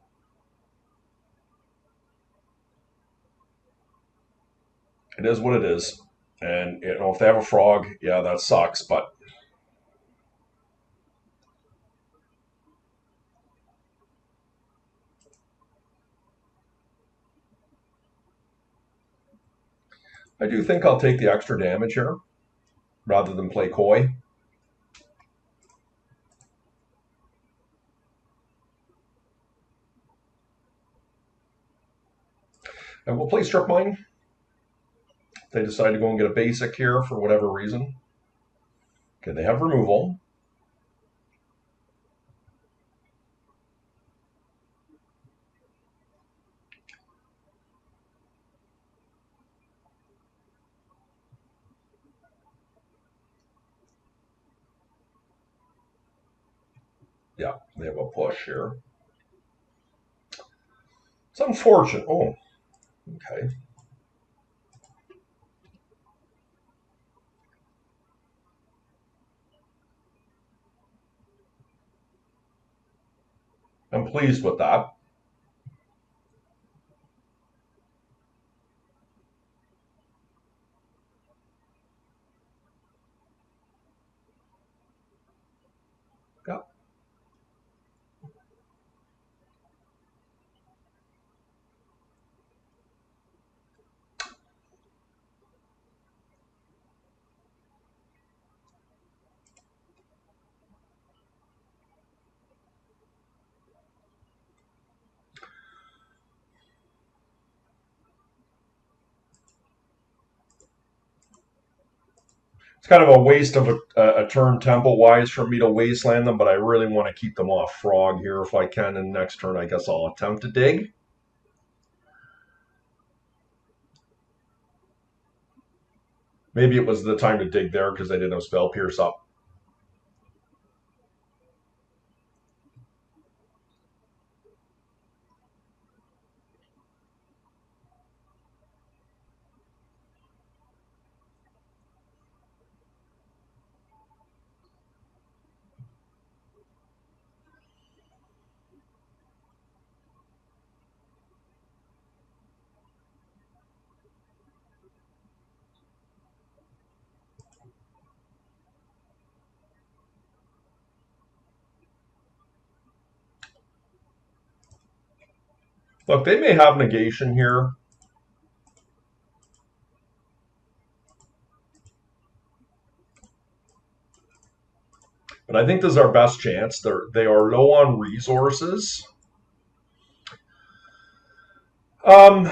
A: it is what it is. And if they have a frog, yeah, that sucks. But I do think I'll take the extra damage here rather than play coy. And we'll play Strip Mine. They decide to go and get a basic here for whatever reason. Okay, they have removal. Yeah, they have a push here. It's unfortunate. Oh, okay. I'm pleased with that. Yeah. It's kind of a waste of a turn temple wise for me to wasteland them, but I really want to keep them off frog here if I can. And next turn, I guess I'll attempt to dig. Maybe it was the time to dig there because they didn't have spell pierce up. Look, they may have negation here. But I think this is our best chance. They are low on resources. Um,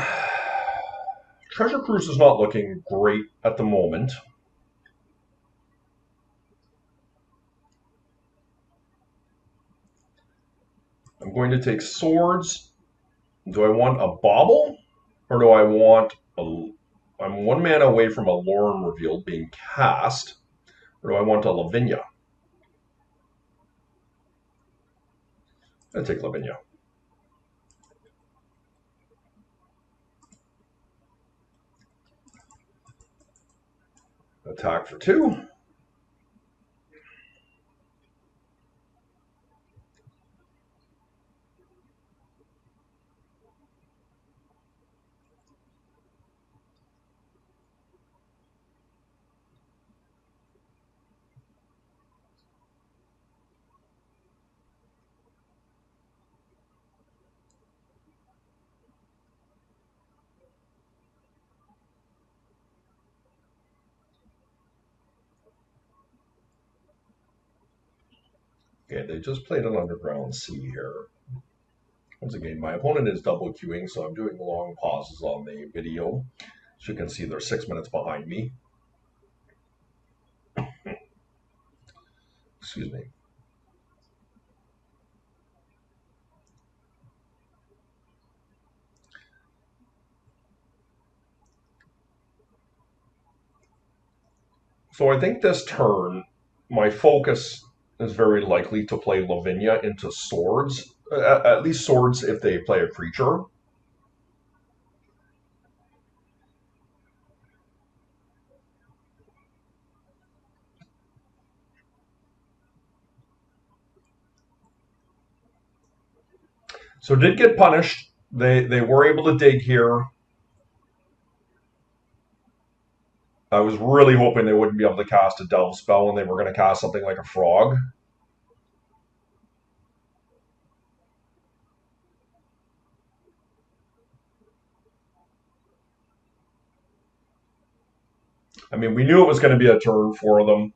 A: Treasure Cruise is not looking great at the moment. I'm going to take swords. Do I want a bauble? Or do I want a... I'm 1 mana away from a Lorem Revealed being cast. Or do I want a Lavinia? I take Lavinia. Attack for 2. Okay, they just played an Underground Sea here. Once again, my opponent is double queuing, so I'm doing long pauses on the video. As you can see, they're 6 minutes behind me. Excuse me. So I think this turn, my focus is very likely to play Lavinia into swords. At least swords if they play a creature. So did get punished. They were able to dig here. I was really hoping they wouldn't be able to cast a Delve spell and they were going to cast something like a frog. I mean, we knew it was going to be a turn for them,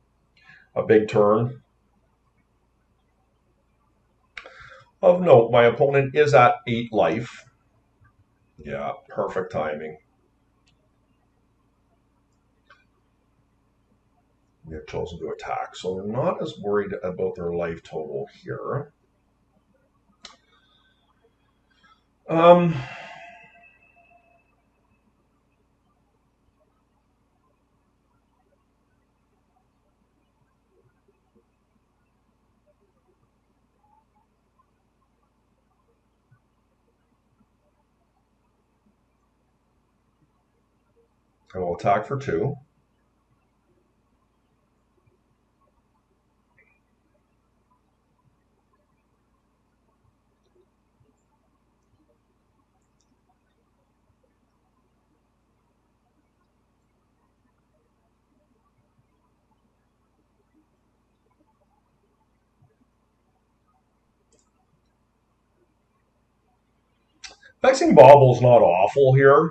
A: a big turn. Of note, my opponent is at 8 life. Yeah, perfect timing. They've chosen to attack, so they're not as worried about their life total here. Um, I will attack for 2. Vexing Bauble's not awful here.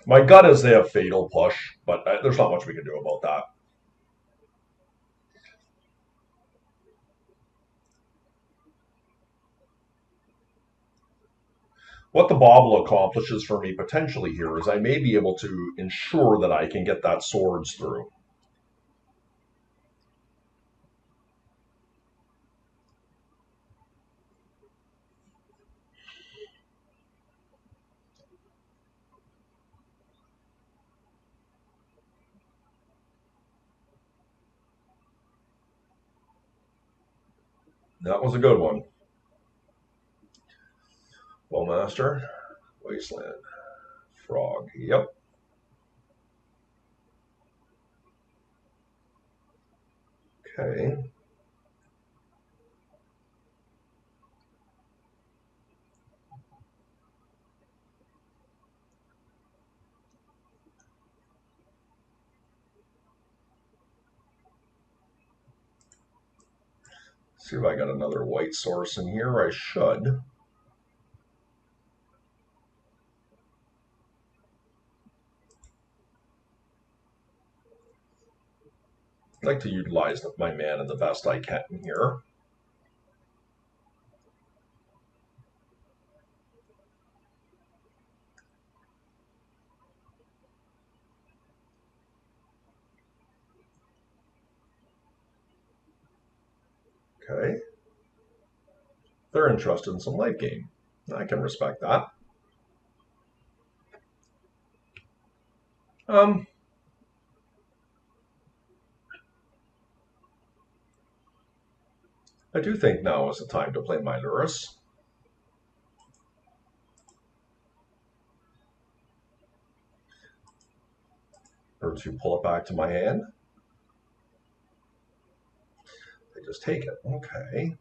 A: My gut is they have Fatal Push, but there's not much we can do about that. What the Bauble accomplishes for me potentially here is I may be able to ensure that I can get that swords through. That was a good one. Bowmaster, Wasteland, Frog. Yep. Okay. See if I got another white source in here. I should. I'd like to utilize my mana the best I can here. Okay. They're interested in some late game. I can respect that. I do think now is the time to play my Lurrus. Or to pull it back to my hand. I just take it. Okay.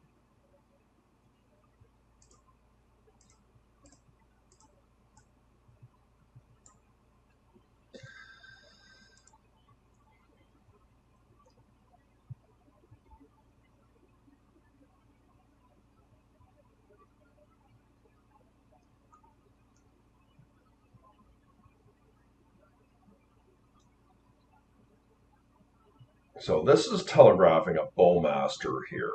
A: So this is telegraphing a Bowmaster here.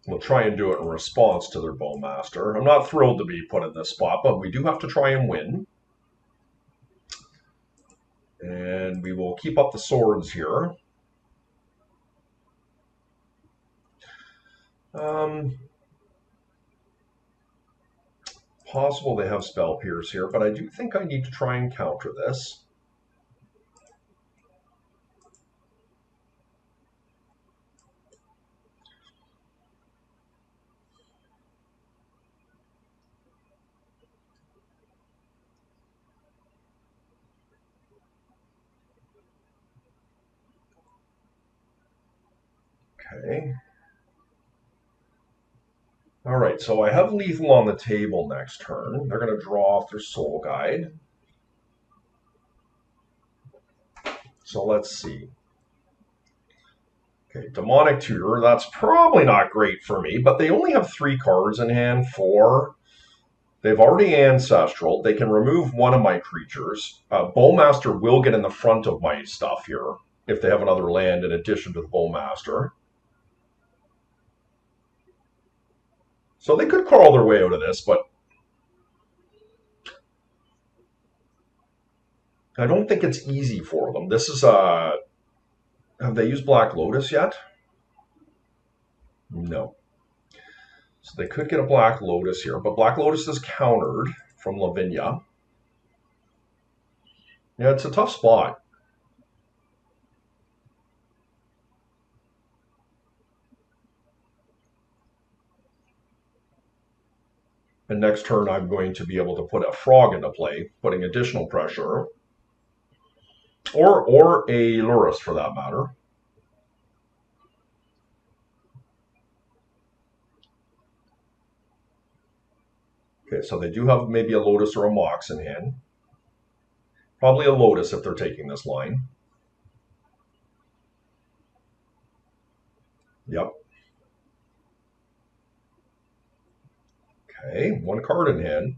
A: We'll try and do it in response to their Bowmaster. I'm not thrilled to be put in this spot, but we do have to try and win. And we will keep up the swords here. Possible they have Spell Pierce here, but I do think I need to try and counter this. Okay. All right, so I have lethal on the table next turn. They're going to draw off their Soul Guide. So let's see. Okay, Demonic Tutor, that's probably not great for me, but they only have 3 cards in hand, 4. They've already Ancestral. They can remove one of my creatures. Bowmaster will get in the front of my stuff here if they have another land in addition to the Bowmaster. So they could crawl their way out of this, but I don't think it's easy for them. This is have they used Black Lotus yet? No. So they could get a Black Lotus here, but Black Lotus is countered from Lavinia. Yeah, it's a tough spot. And next turn I'm going to be able to put a Frog into play, putting additional pressure. Or a Lurrus for that matter. Okay, so they do have maybe a Lotus or a Mox in hand. Probably a Lotus if they're taking this line. Yep. Okay, 1 card in hand.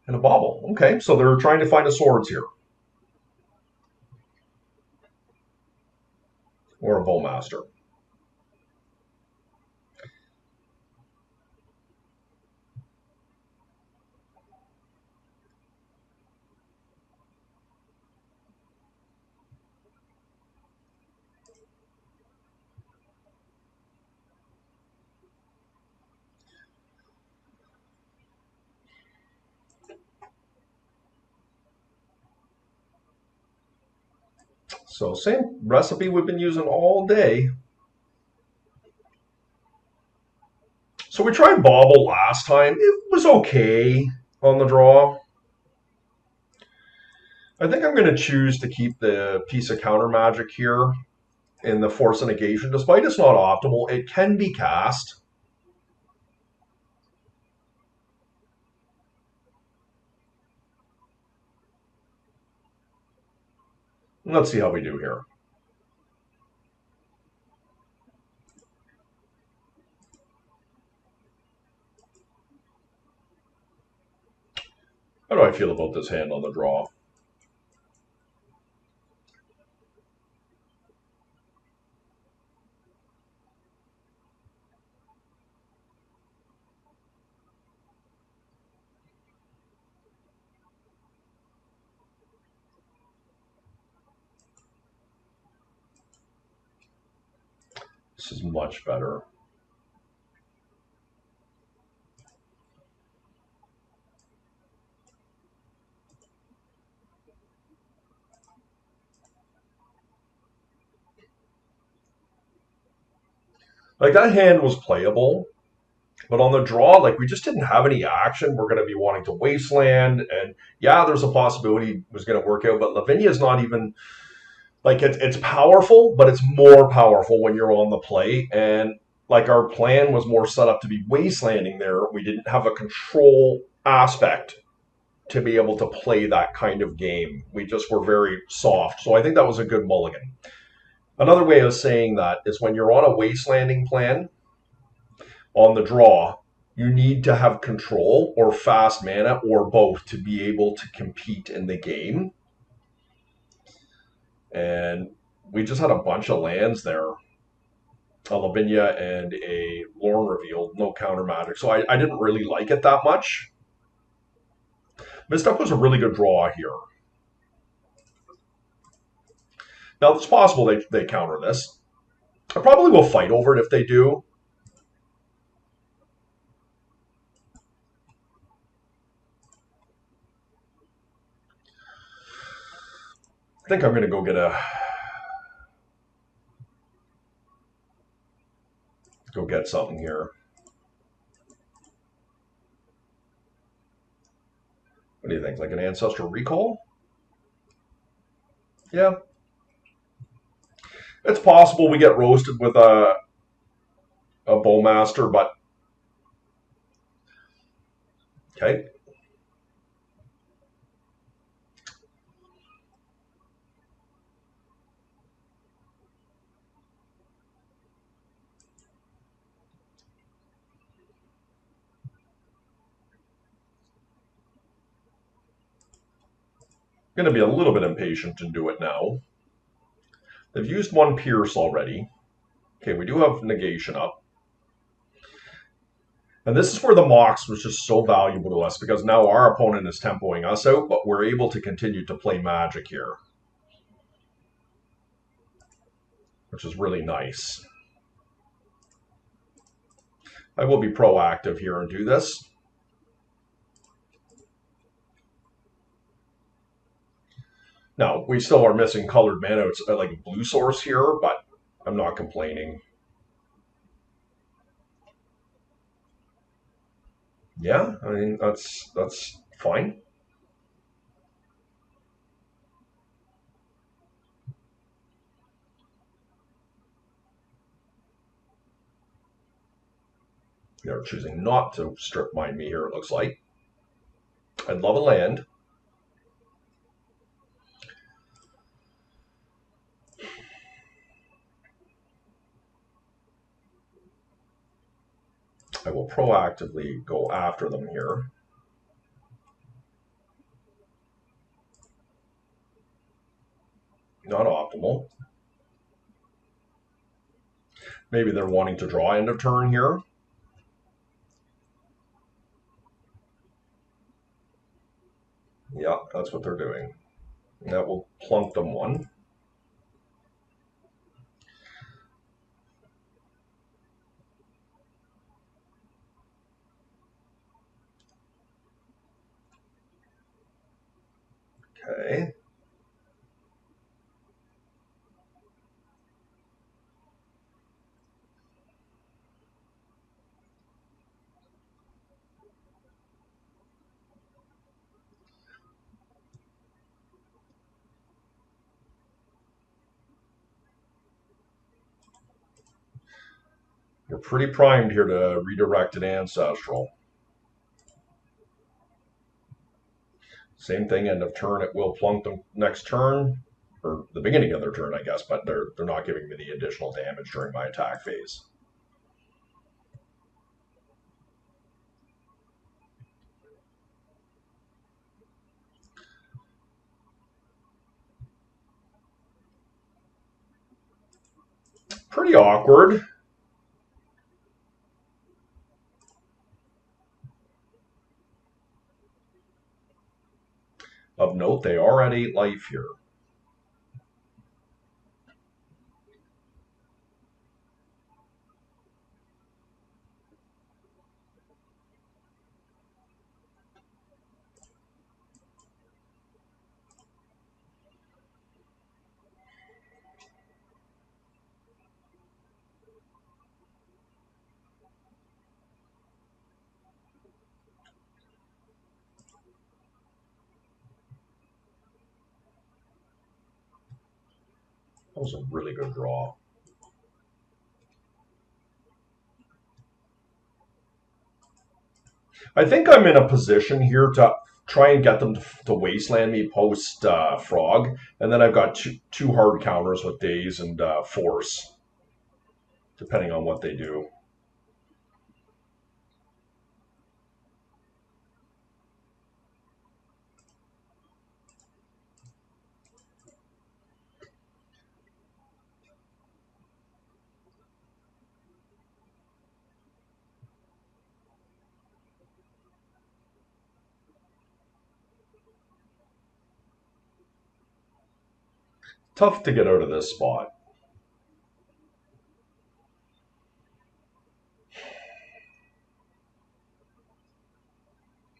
A: And a Bauble. Okay, so they're trying to find a Swords here. Or a Bowmaster. So same recipe we've been using all day. So we tried Bauble last time. It was okay on the draw. I think I'm going to choose to keep the piece of counter magic here in the Force of Negation. Despite it's not optimal, it can be cast. Let's see how we do here. How do I feel about this hand on the draw? This is much better. Like, that hand was playable, but on the draw, like, we just didn't have any action. We're going to be wanting to wasteland, and yeah, there's a possibility it was going to work out, but Lavinia is not even, like, it's powerful, but it's more powerful when you're on the play, and like, our plan was more set up to be wastelanding there. We didn't have a control aspect to be able to play that kind of game. We just were very soft, so I think that was a good mulligan. Another way of saying that is when you're on a wastelanding plan on the draw, you need to have control or fast mana or both to be able to compete in the game. And we just had a bunch of lands there. A Lavinia and a Lorne revealed, no counter magic. So I didn't really like it that much. Misstep was a really good draw here. Now, it's possible they counter this. I probably will fight over it if they do. I think I'm going to go get something here. What do you think? Like an Ancestral Recall? Yeah. It's possible we get roasted with a Bowmaster, but okay. I'm going to be a little bit impatient and do it now. They've used one Pierce already. Okay, we do have Negation up. And this is where the Mox was just so valuable to us, because now our opponent is tempoing us out, but we're able to continue to play Magic here, which is really nice. I will be proactive here and do this. Now, we still are missing colored mana. It's like a blue source here, but I'm not complaining. Yeah, I mean, that's fine. They're choosing not to strip mine me here, it looks like. I'd love a land. I will proactively go after them here. Not optimal. Maybe they're wanting to draw end of turn here. Yeah, that's what they're doing. That will plunk them one. Okay. You're pretty primed here to redirect an ancestral. Same thing, end of turn, it will plunk them next turn, or the beginning of their turn, I guess, but they're not giving me the additional damage during my attack phase. Pretty awkward. Of note, they are at 8 life here. That was a really good draw. I think I'm in a position here to try and get them to wasteland me post frog, and then I've got two hard counters with daze and force, depending on what they do. Tough to get out of this spot.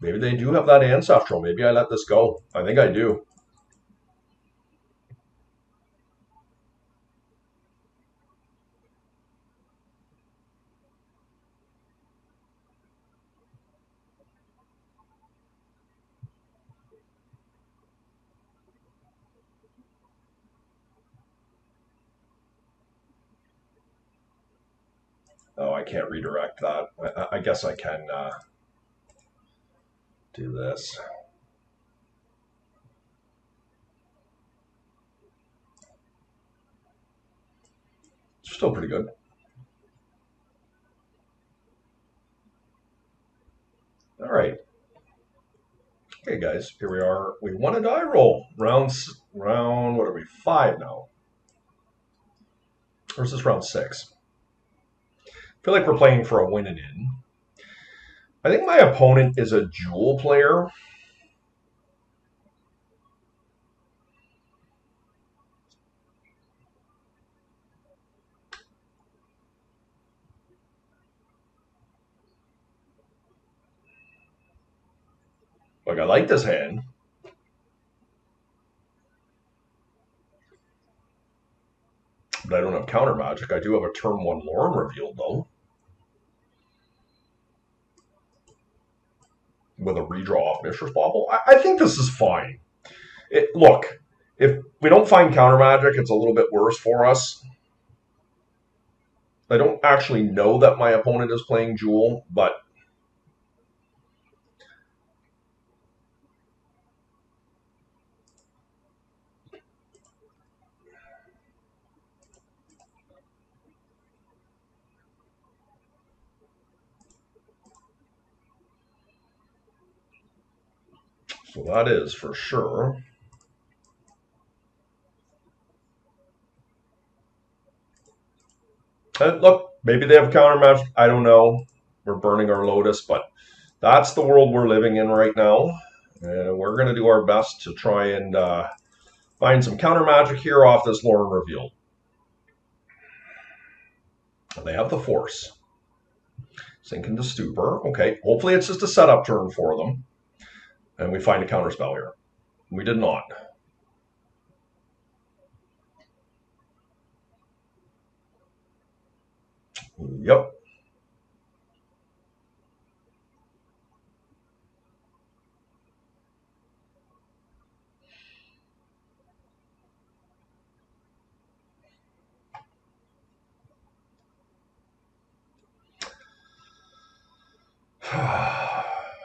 A: Maybe they do have that ancestral. Maybe I let this go. I think I do. Oh, I can't redirect that. I guess I can do this. Still pretty good. All right. Okay, guys, here we are. We won a die roll. Round, what are we, 5 now? Or is this round 6? I feel like we're playing for a win and in. I think my opponent is a Jewel player. Like, I like this hand. But I don't have counter magic. I do have a turn 1 Lorem revealed, though. With a redraw off Mishra's Bauble. I think this is fine. Look, if we don't find counter magic, it's a little bit worse for us. I don't actually know that my opponent is playing Jewel, but so that is for sure. And look, maybe they have counter magic. I don't know. We're burning our Lotus, but that's the world we're living in right now. And we're going to do our best to try and find some counter magic here off this Lorem reveal. And they have the Force. Sink into Stupor. Okay, hopefully it's just a setup turn for them. And we find a counter spell here. We did not. Yep.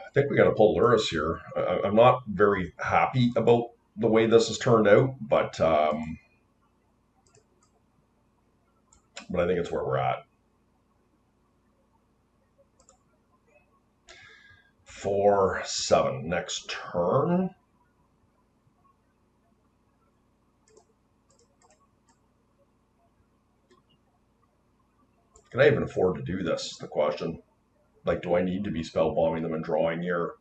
A: I think we got to pull Lurrus here. I'm not very happy about the way this has turned out, but I think it's where we're at. 4-7 next turn. Can I even afford to do this? The question. Like, do I need to be spell bombing them and drawing here?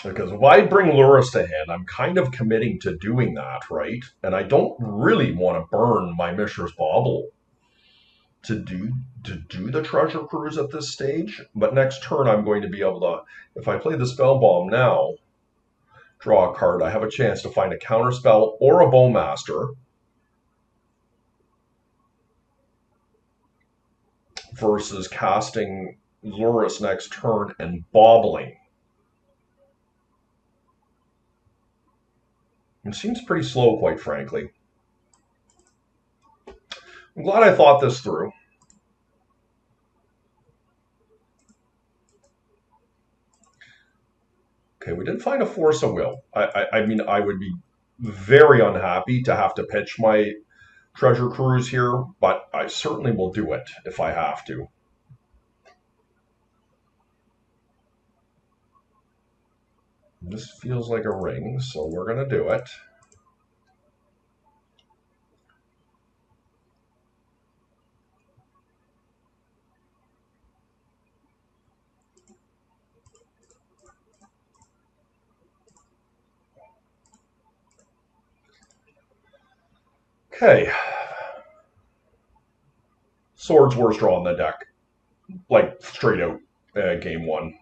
A: Because if I bring Lurrus to hand, I'm kind of committing to doing that, right? And I don't really want to burn my Mishra's Bauble to do the treasure cruise at this stage. But next turn, I'm going to be able to, if I play the spell bomb now, draw a card, I have a chance to find a counter spell or a Bowmaster versus casting Lurrus next turn and bobbling. It seems pretty slow, quite frankly. I'm glad I thought this through. Okay, we did find a Force of Will. I mean, I would be very unhappy to have to pitch my treasure cruise here, but I certainly will do it if I have to. This feels like a ring, so we're going to do it. Okay. Swords worst draw on the deck. Like, straight out game one.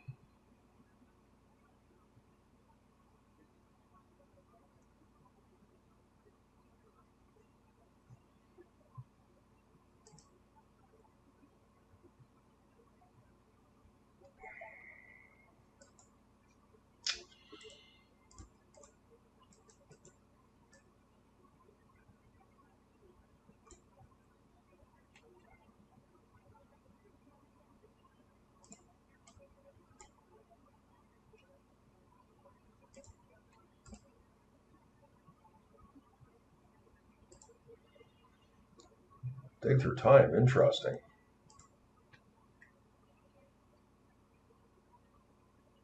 A: Dig through time. Interesting.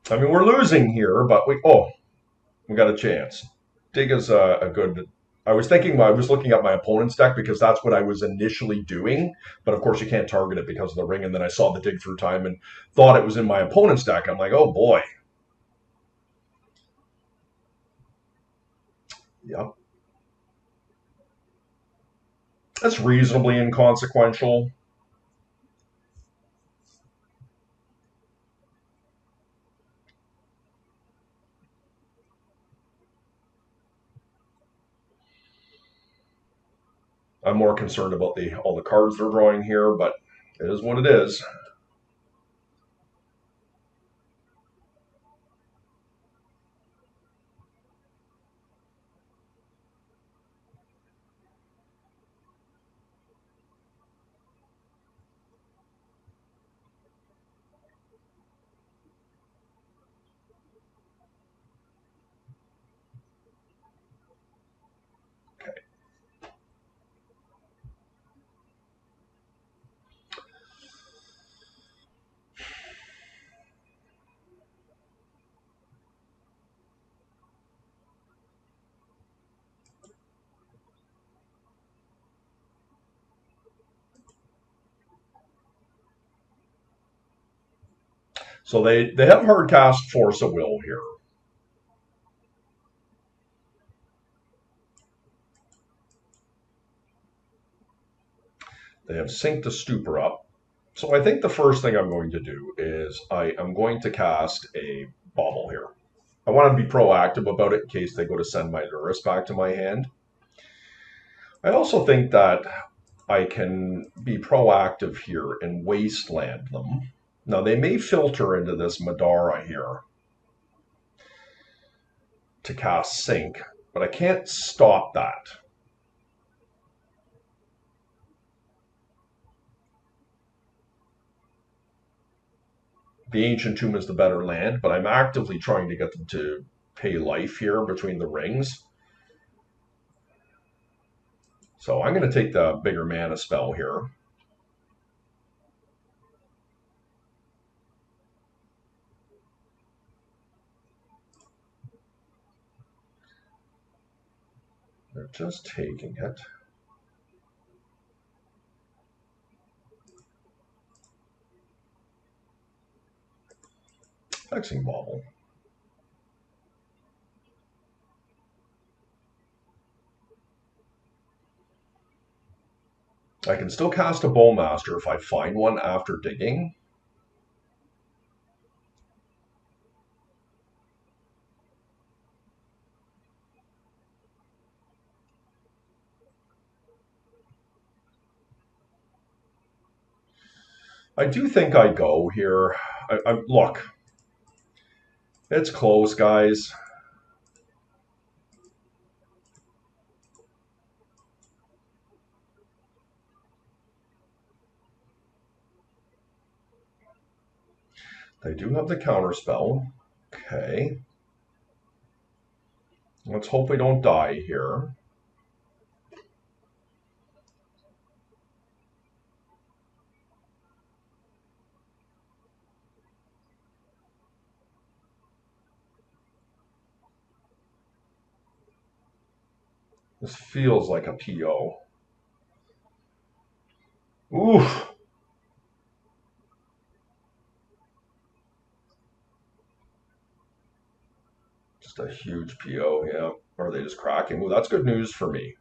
A: I mean, we're losing here, but we got a chance. Dig is a good. I was looking at my opponent's deck because that's what I was initially doing. But of course, you can't target it because of the ring. And then I saw the dig through time and thought it was in my opponent's deck. I'm like, oh boy. Yep. That's reasonably inconsequential. I'm more concerned about all the cards they're drawing here, but it is what it is. Okay. So they have hard cast Force of Will here. They have Sink the Stupor up. So I think the first thing I'm going to do is I am going to cast a Bauble here. I want to be proactive about it in case they go to send my Lurrus back to my hand. I also think that I can be proactive here and wasteland them. Now, they may filter into this Madara here to cast Sync, but I can't stop that. The Ancient Tomb is the better land, but I'm actively trying to get them to pay life here between the rings. So I'm going to take the bigger mana spell here. They're just taking it. Hexing Bauble. I can still cast a Bowmaster if I find one after digging. I do think I go here. Look, it's close, guys. They do have the counterspell. Okay. Let's hope we don't die here. This feels like a PO. Oof. Just a huge PO, yeah. Or are they just cracking? Well, that's good news for me.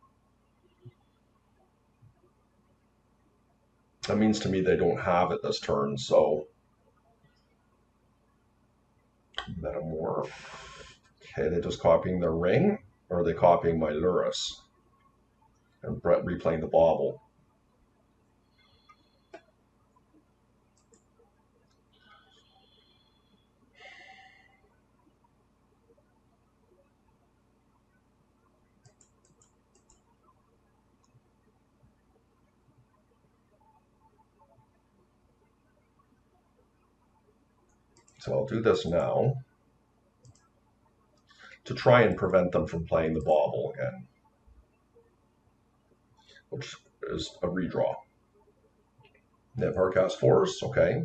A: That means to me they don't have it this turn, so Metamorph. Okay, they just copying the ring, or are they copying my Lurrus? And Brett replaying the bauble. So I'll do this now to try and prevent them from playing the bauble again, which is a redraw. They have Hardcast Force, okay.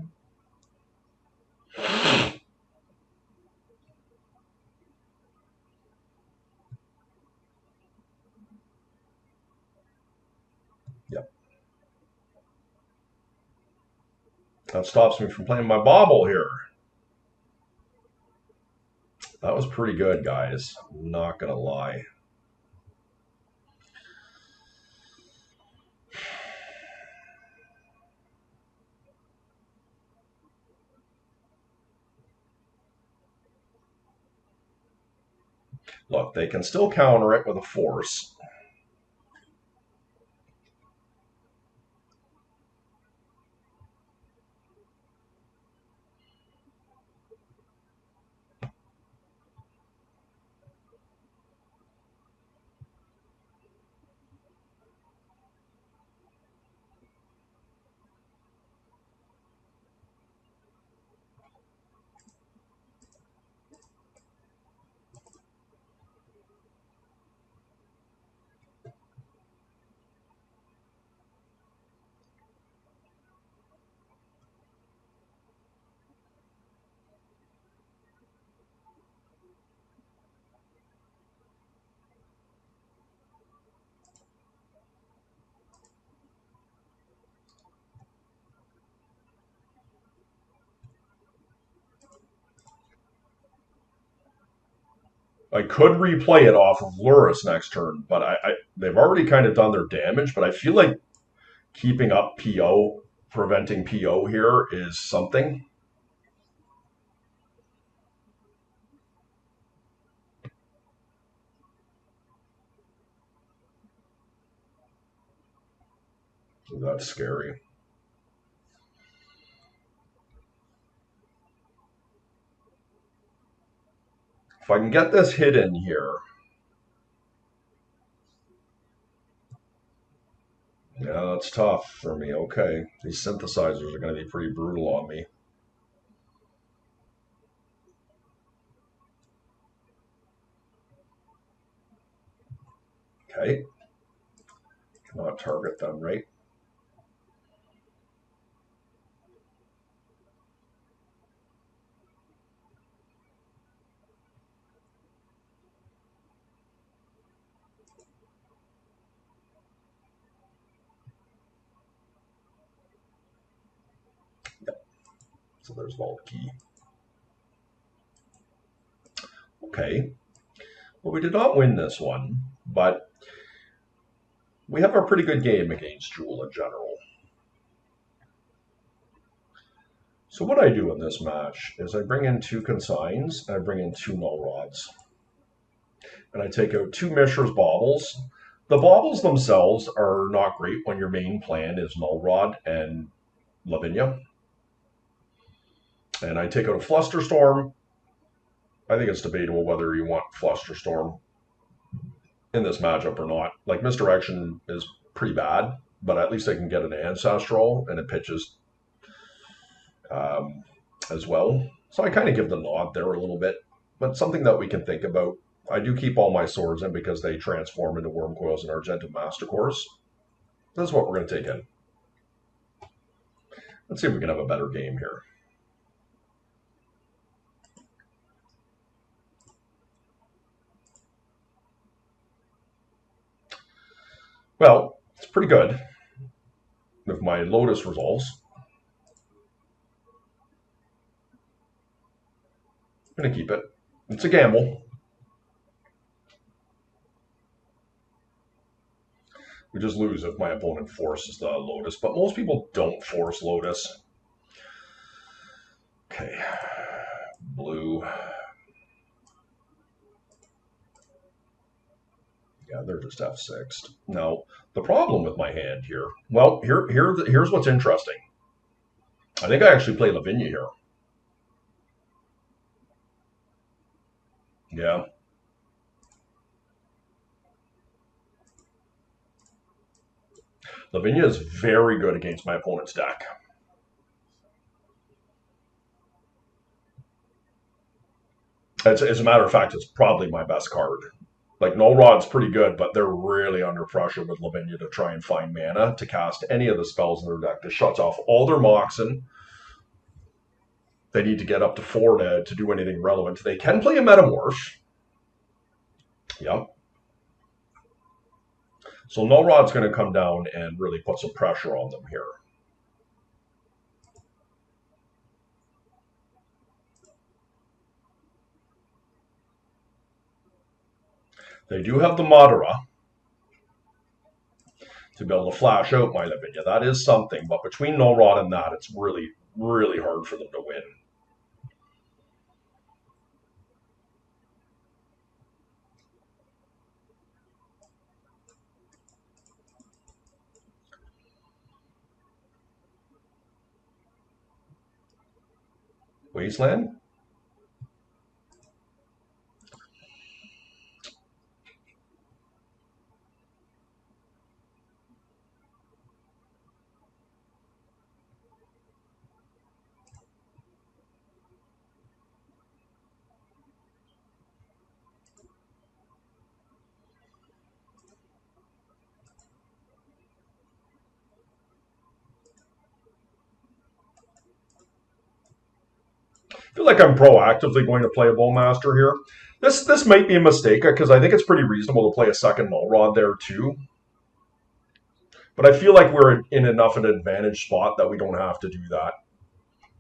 A: Yep. That stops me from playing my bauble here. That was pretty good, guys. I'm not gonna lie. Look, they can still counter it with a force. I could replay it off of Lurrus next turn, but they've already kind of done their damage, but I feel like keeping up PO, preventing PO here is something. That's scary. If I can get this hit in here. Yeah, that's tough for me. Okay. These synthesizers are going to be pretty brutal on me. Okay. Cannot target them, right? Yep. So there's Vault Key. Okay. Well, we did not win this one, but we have a pretty good game against Jewel in general. So what I do in this match is I bring in 2 consigns, and I bring in 2 null rods. And I take out 2 Mishra's baubles. The baubles themselves are not great when your main plan is null rod and Lavinia. And I take out a Flusterstorm. I think it's debatable whether you want Flusterstorm in this matchup or not. Like, Misdirection is pretty bad, but at least I can get an Ancestral, and it pitches as well. So I kind of give the nod there a little bit, but something that we can think about. I do keep all my swords in because they transform into Wormcoils and Argentum Mastercores. This is what we're going to take in. Let's see if we can have a better game here. Well, it's pretty good with my Lotus resolves. I'm going to keep it. It's a gamble. We just lose if my opponent forces the Lotus, but most people don't force Lotus. Okay, blue. Yeah, they're just F6'd. Now, the problem with my hand here, well, here's what's interesting. I think I actually play Lavinia here. Yeah. Lavinia is very good against my opponent's deck. As a matter of fact, it's probably my best card. Like, Null Rod's pretty good, but they're really under pressure with Lavinia to try and find mana to cast any of the spells in their deck. This shuts off all their Moxen. They need to get up to 4 to do anything relevant. They can play a Metamorph. Yep. So Null Rod's going to come down and really put some pressure on them here. They do have the Madara to be able to flash out my Lavinia. That is something, but between Null Rod and that, it's really, really hard for them to win. Wasteland? I feel like I'm proactively going to play a Bowmaster here. This might be a mistake because I think it's pretty reasonable to play a second Null Rod there too. But I feel like we're in enough of an advantage spot that we don't have to do that.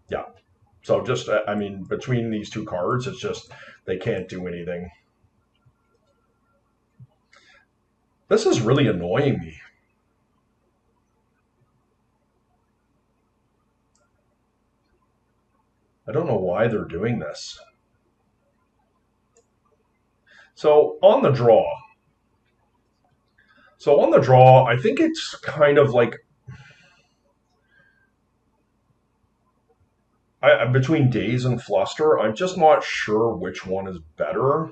A: Yeah. So just, I mean, between these 2 cards, it's just they can't do anything. This is really annoying me. I don't know why they're doing this. So on the draw, I think it's kind of like, Between Daze and Fluster, I'm just not sure which one is better.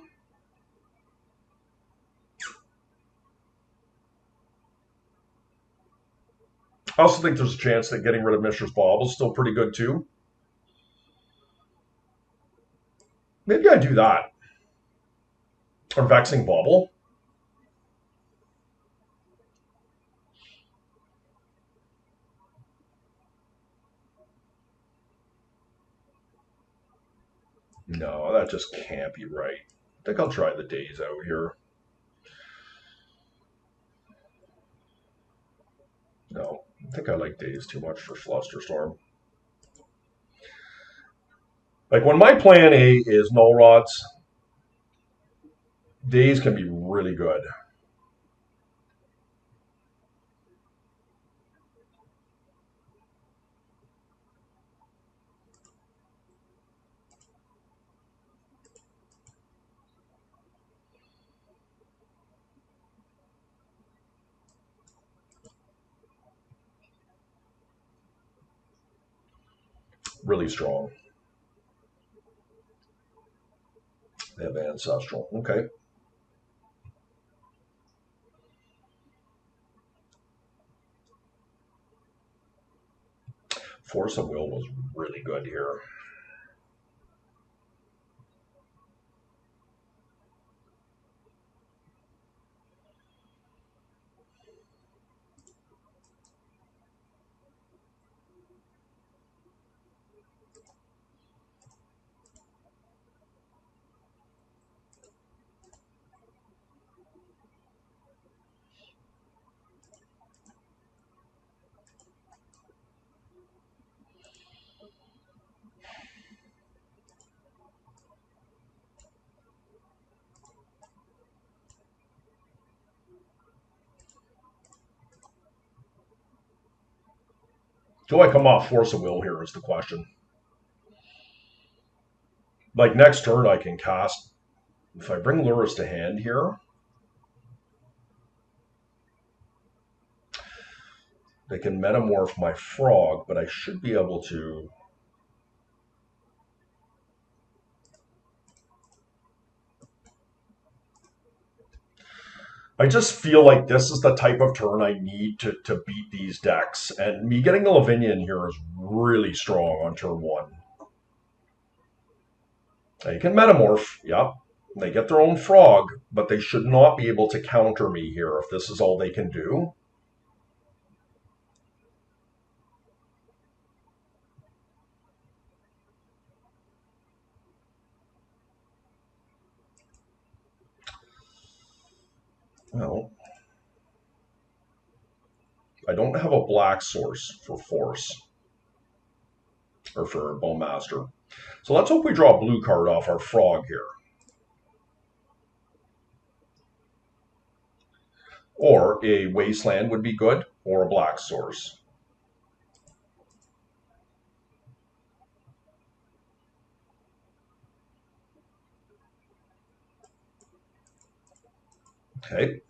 A: I also think there's a chance that getting rid of Mishra's Bauble is still pretty good too. Maybe I do that. Or Vexing Bauble. No, that just can't be right. I think I'll try the Daze out here. No, I think I like Daze too much for Flusterstorm. Like when my plan A is Null Rods, Daze can be really good. Really strong. They have Ancestral. Okay. Force of Will was really good here. Do I come off Force of Will here is the question. Like next turn I can cast, if I bring Lurrus to hand here, they can metamorph my frog, but I should be able to. I just feel like this is the type of turn I need to beat these decks. And me getting a Lavinia in here is really strong on turn one. They can metamorph, yep. They get their own frog, but they should not be able to counter me here if this is all they can do. Well, I don't have a black source for Force or for Bowmaster. So let's hope we draw a blue card off our frog here. Or a Wasteland would be good, or a black source. Okay.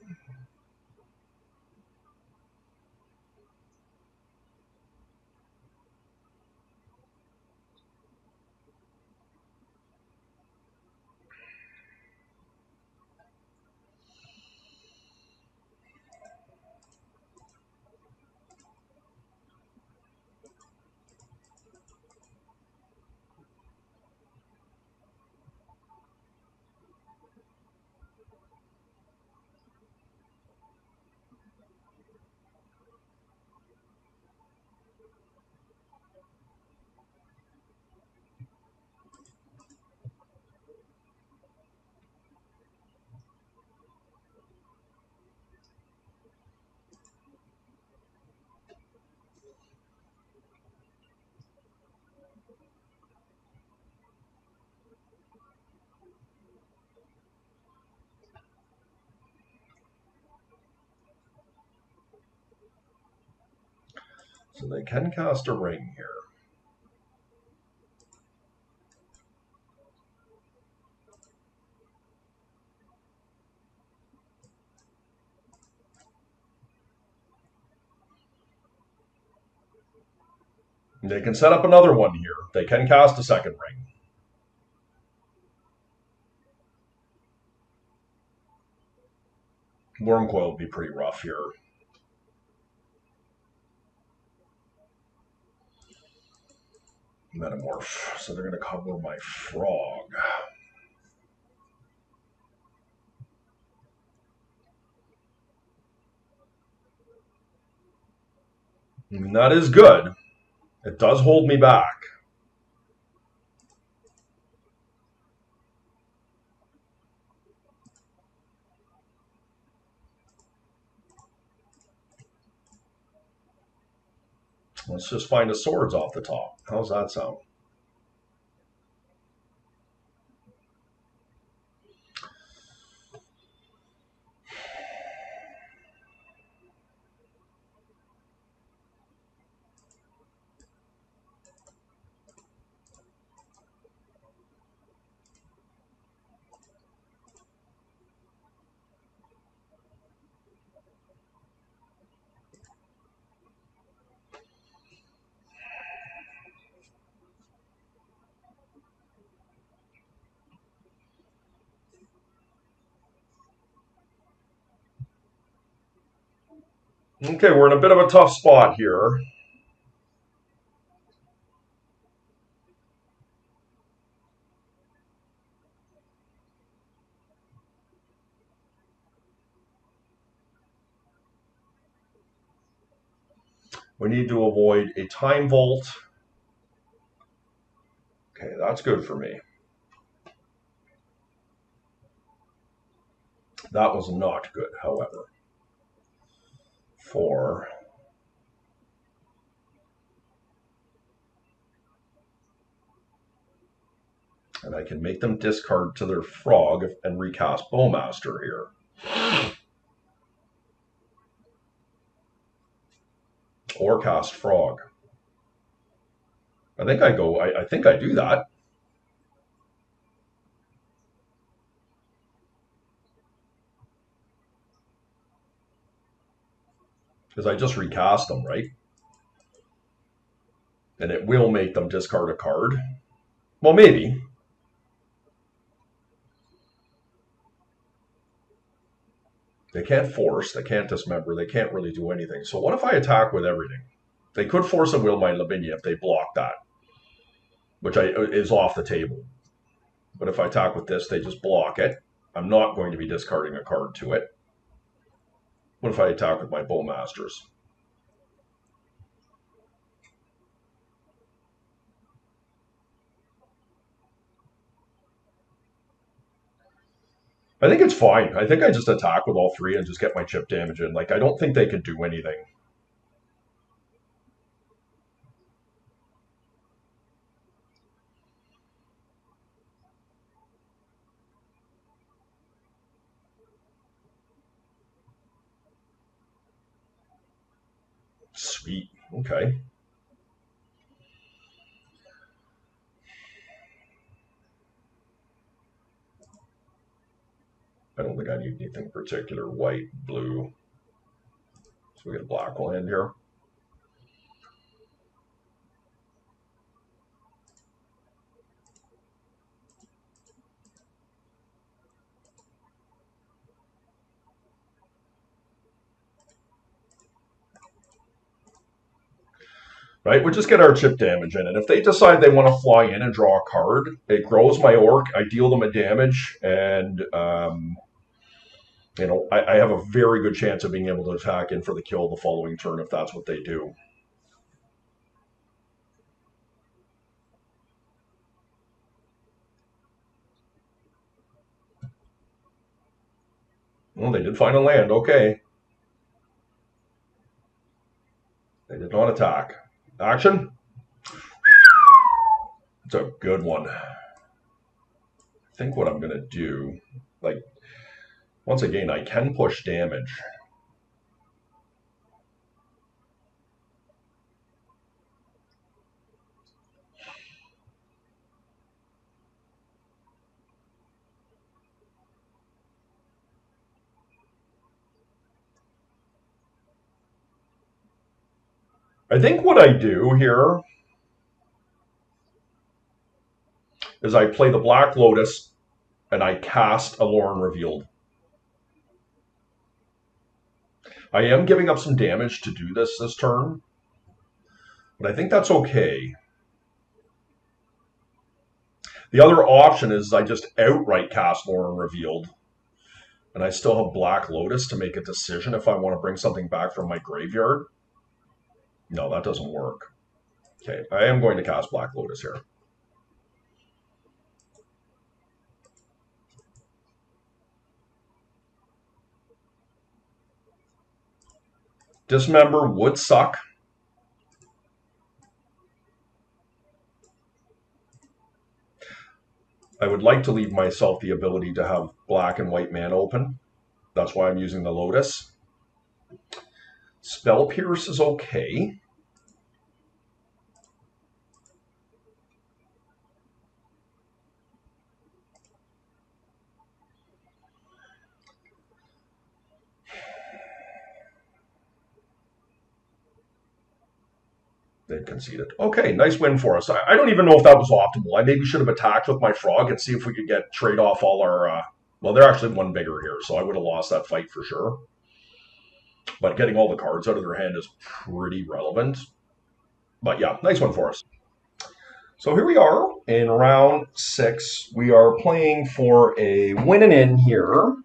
A: So they can cast a ring here. They can set up another one here. They can cast a second ring. Wormcoil would be pretty rough here. Metamorph. So they're going to cover my frog. And that is good. It does hold me back. Let's just find a swords off the top. How's that sound? Okay, we're in a bit of a tough spot here. We need to avoid a time vault. Okay, that's good for me. That was not good, however. 4. And I can make them discard to their frog and recast Bowmaster here. Or cast frog. I think I do that. Because I just recast them, right? And it will make them discard a card. Well, maybe. They can't force, they can't dismember, they can't really do anything. So what if I attack with everything? They could force a Will My Lavinia if they block that, which is off the table. But if I attack with this, they just block it. I'm not going to be discarding a card to it. What if I attack with my Bowmasters? I think it's fine. I think I just attack with all 3 and just get my chip damage in. Like, I don't think they can do anything. Sweet. Okay. I don't think I need anything particular. White, blue. So we get a black land here. Right, we just get our chip damage in, and if they decide they want to fly in and draw a card, it grows my orc. I deal them a damage, and I have a very good chance of being able to attack in for the kill the following turn if that's what they do. Well, they did find a land. Okay, they did not attack. Action. It's a good one. I think what I'm gonna do, like, once again, I can push damage. I think what I do here is I play the Black Lotus and I cast a Lauren Revealed. I am giving up some damage to do this turn, but I think that's okay. The other option is I just outright cast Lauren Revealed, and I still have Black Lotus to make a decision if I want to bring something back from my graveyard. No, that doesn't work. Okay, I am going to cast Black Lotus here. Dismember would suck. I would like to leave myself the ability to have black and white mana open. That's why I'm using the Lotus. Spell Pierce is okay. They'd conceded. Okay, nice win for us. I don't even know if that was optimal. I maybe should have attacked with my frog and see if we could get trade off all our. Well, they're actually one bigger here, so I would have lost that fight for sure. But getting all the cards out of their hand is pretty relevant. But yeah, nice one for us. So here we are in round 6. We are playing for a win and in here.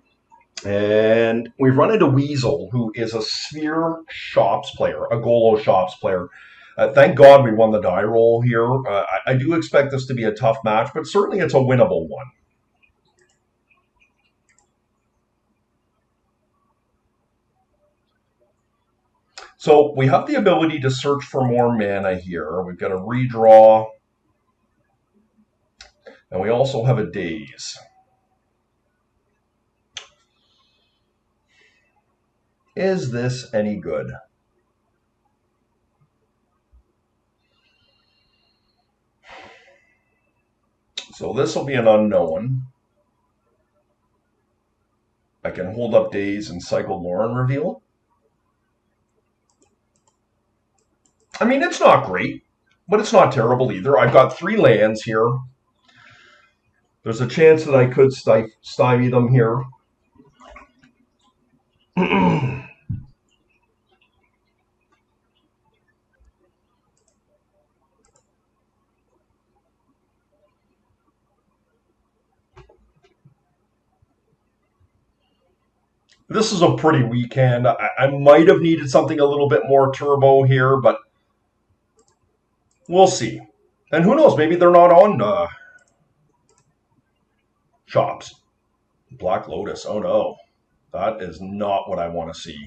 A: And we've run into Weasel, who is a Sphere Shops player, a Golo Shops player. Thank God we won the die roll here. I do expect this to be a tough match, but certainly it's a winnable one. So we have the ability to search for more mana here. We've got a redraw, and we also have a daze. Is this any good? So this will be an unknown. I can hold up daze and cycle Lauren Reveal. I mean, it's not great, but it's not terrible either. I've got 3 lands here. There's a chance that I could stymie them here. This is a pretty weak hand. I might have needed something a little bit more turbo here, but we'll see. And who knows, maybe they're not on shops. Black Lotus, oh no. That is not what I want to see.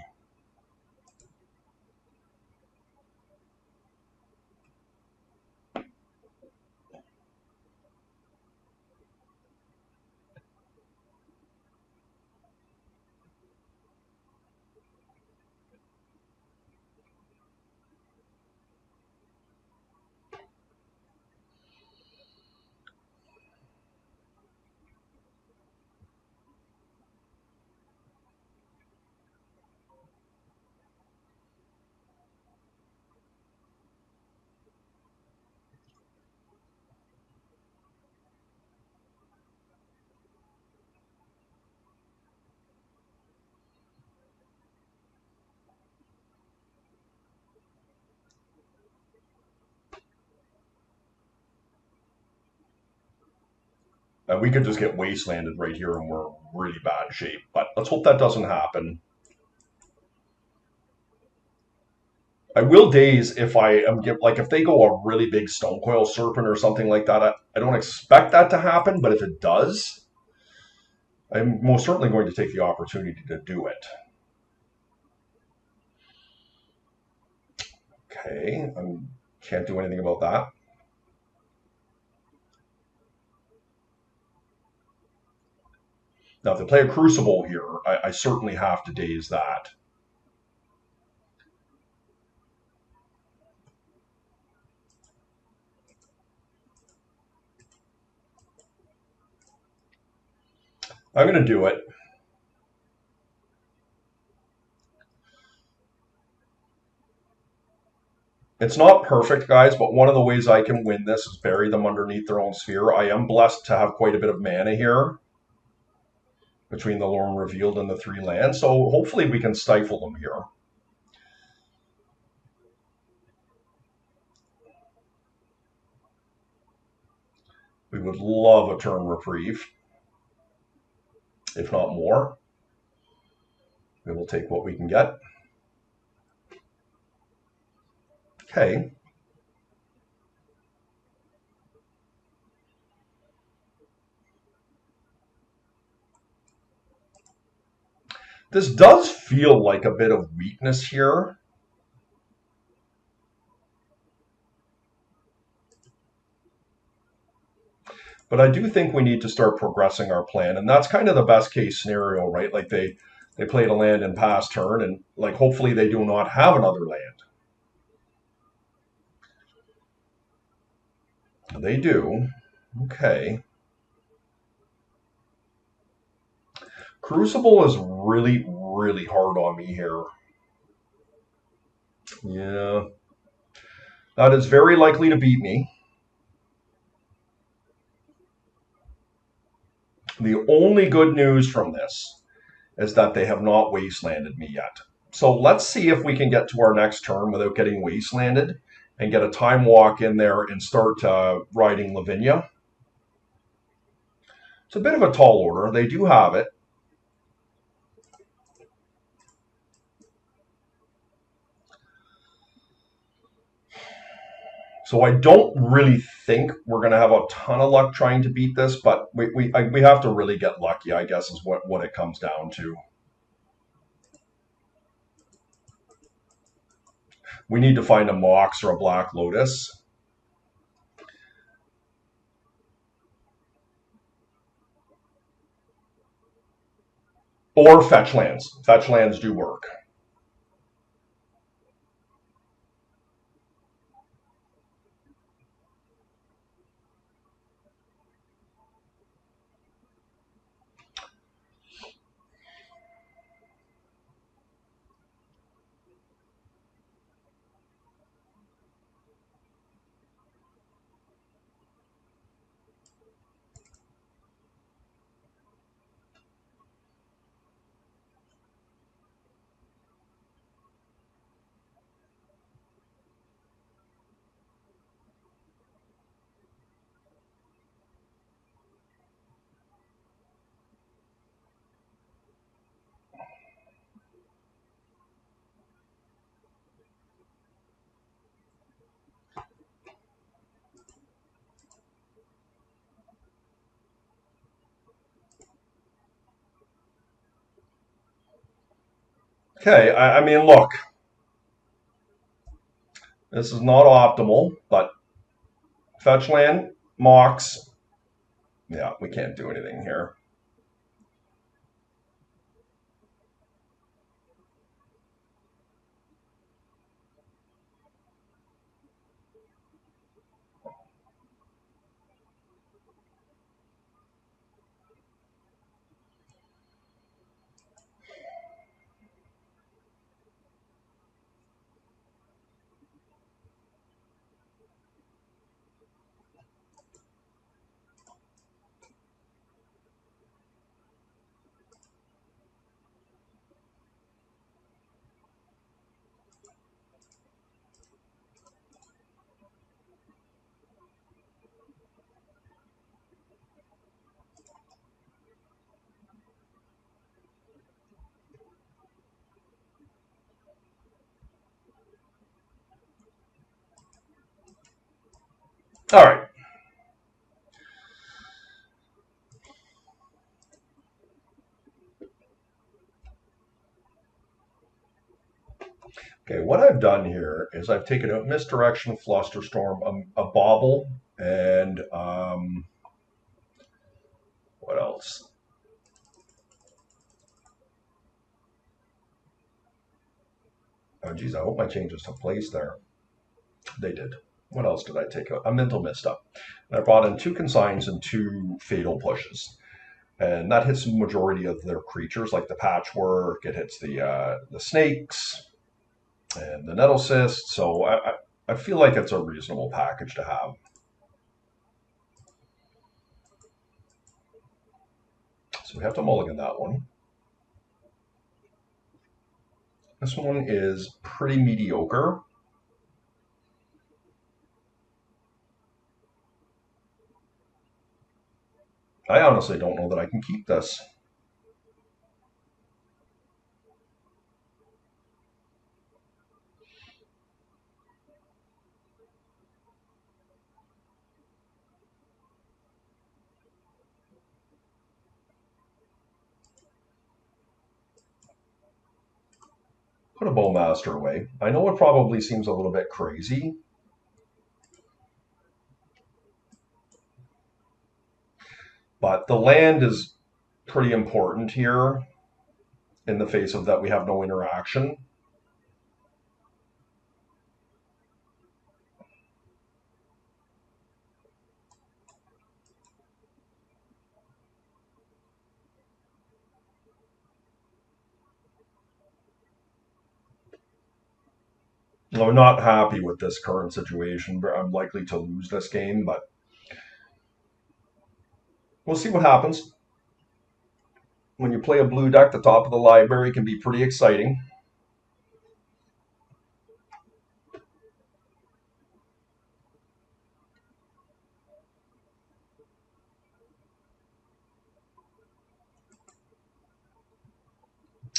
A: We could just get wastelanded right here and we're in really bad shape. But let's hope that doesn't happen. I will daze if I am if they go a really big Stonecoil Serpent or something like that. I don't expect that to happen, but if it does, I'm most certainly going to take the opportunity to do it. Okay, I can't do anything about that. Now, if they play a Crucible here, I certainly have to daze that. I'm going to do it. It's not perfect, guys, but one of the ways I can win this is bury them underneath their own sphere. I am blessed to have quite a bit of mana here between the Lorn Revealed and the 3 lands, so hopefully we can stifle them here. We would love a turn reprieve, if not more. We will take what we can get. Okay. This does feel like a bit of weakness here. But I do think we need to start progressing our plan, and that's kind of the best case scenario, right? Like they played a land in past turn, and like hopefully they do not have another land. They do. Okay. Crucible is really, really hard on me here. Yeah. That is very likely to beat me. The only good news from this is that they have not wastelanded me yet. So let's see if we can get to our next turn without getting wastelanded and get a time walk in there and start riding Lavinia. It's a bit of a tall order. They do have it. So I don't really think we're going to have a ton of luck trying to beat this, but we have to really get lucky, I guess, is what it comes down to. We need to find a Mox or a Black Lotus. Or fetch lands. Fetch lands do work. Okay, I mean, look, this is not optimal, but fetch land, Mox. Yeah, we can't do anything here. All right. Okay, what I've done here is I've taken out Misdirection, Flusterstorm, a Bauble, and what else? Oh, geez, I hope my changes took place there. They did. What else did I take out? A Mental Misstep. And I brought in 2 Consigns and 2 Fatal Pushes. And that hits the majority of their creatures, like the Patchwork. It hits the snakes and the Nettle Cyst. So I feel like it's a reasonable package to have. So we have to mulligan that one. This one is pretty mediocre. I honestly don't know that I can keep this. Put a Bowmaster away. I know it probably seems a little bit crazy, but the land is pretty important here in the face of that we have no interaction. I'm not happy with this current situation. I'm likely to lose this game, but we'll see what happens. When you play a blue deck, the top of the library can be pretty exciting.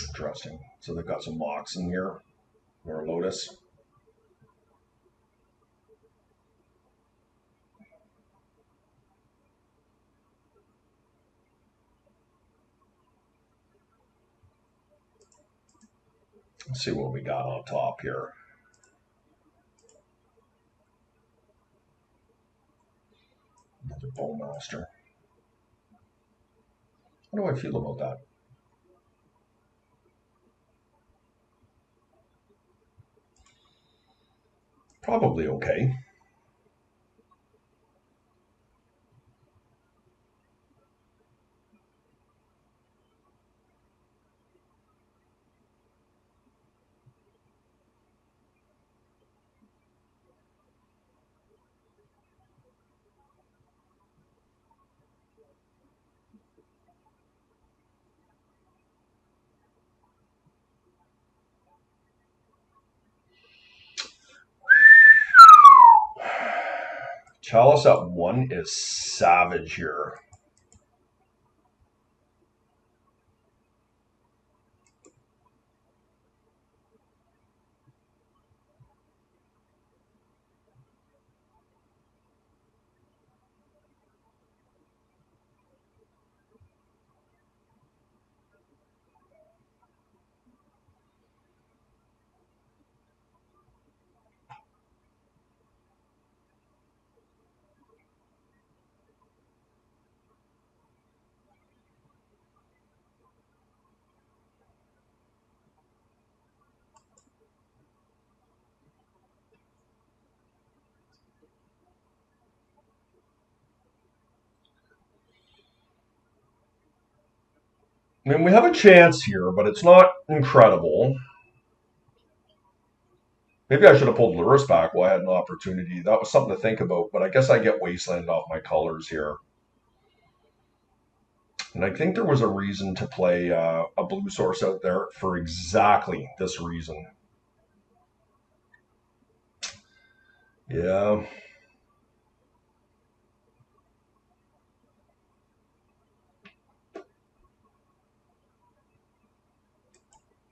A: Interesting. So they've got some Mox in here, or Lotus. Let's see what we got on top here. Another Bowmaster. How do I feel about that? Probably okay. Chalice at 1 is savage here. I mean, we have a chance here, but it's not incredible. Maybe I should have pulled Lurrus back while I had an opportunity. That was something to think about, but I guess I get Wasteland off my colors here. And I think there was a reason to play a blue source out there for exactly this reason. Yeah.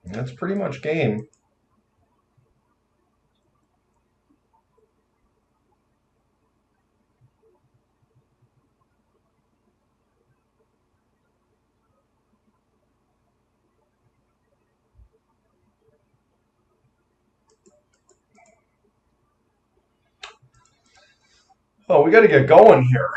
A: That's pretty much game. Oh, we got to get going here.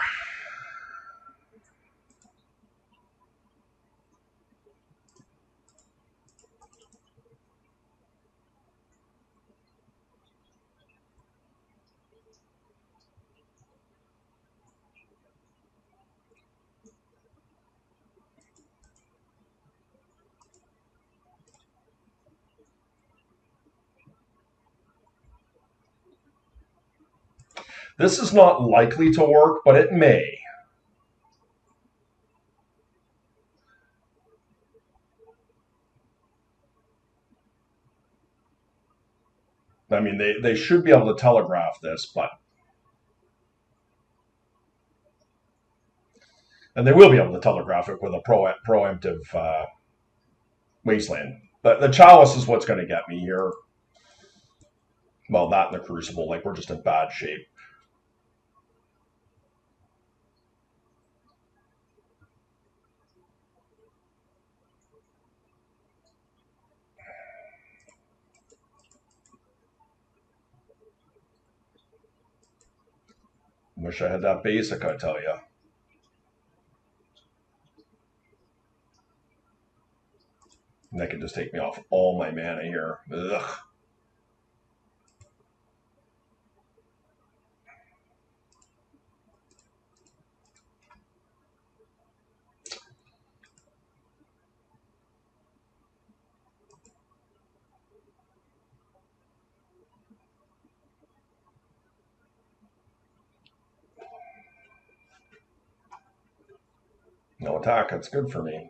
A: This is not likely to work, but it may. I mean, they should be able to telegraph this, but and they will be able to telegraph it with a preemptive wasteland. But the chalice is what's going to get me here. Well, that and the crucible, like we're just in bad shape. Wish I had that basic, I tell you. And that could just take me off all my mana here. Ugh. No attack, that's good for me.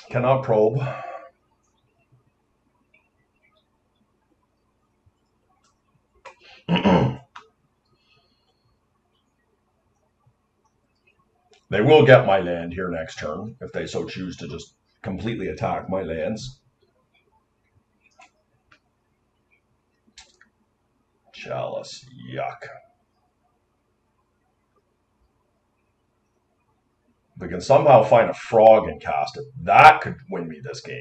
A: Cannot probe. They will get my land here next turn if they so choose to just completely attack my lands. Chalice, yuck. If we can somehow find a frog and cast it, that could win me this game.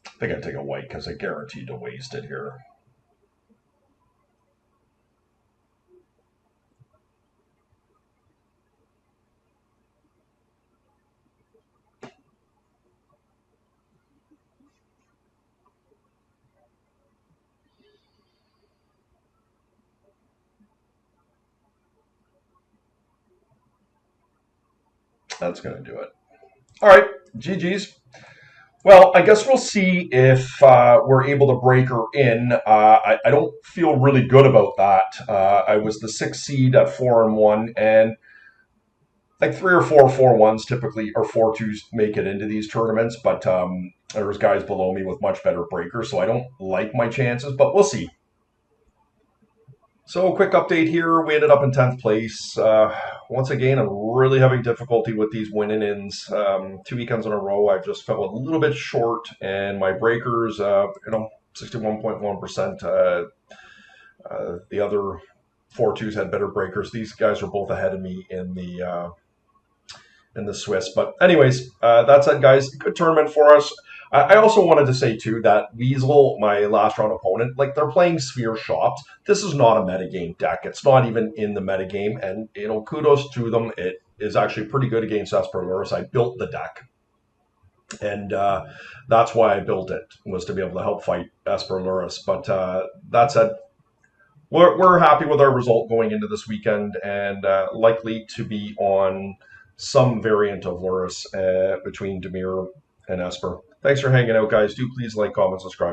A: I think I'd take a white because I guaranteed to waste it here. That's going to do it. All right, GG's. Well, I guess we'll see if we're able to break her in. I don't feel really good about that. I was the 6th seed at 4-1, and like 3 or 4 4-1s typically, or 4-2s make it into these tournaments, but there's guys below me with much better breakers, so I don't like my chances, but we'll see. So, quick update here. We ended up in 10th place. Once again, I'm really having difficulty with these win-ins. 2 weekends in a row, I just fell a little bit short, and my breakers, 61.1%. The other 4-2s had better breakers. These guys are both ahead of me in the Swiss. But anyways, that's it, guys. Good tournament for us. I also wanted to say, too, that Weasel, my last round opponent, like, they're playing Sphere Shops. This is not a metagame deck. It's not even in the metagame. And, kudos to them. It is actually pretty good against Esper Lurrus. I built the deck. And that's why I built it, was to be able to help fight Esper Lurrus. But that said, we're happy with our result going into this weekend, and likely to be on some variant of Lurrus between Dimir and Esper. Thanks for hanging out, guys. Do please like, comment, subscribe.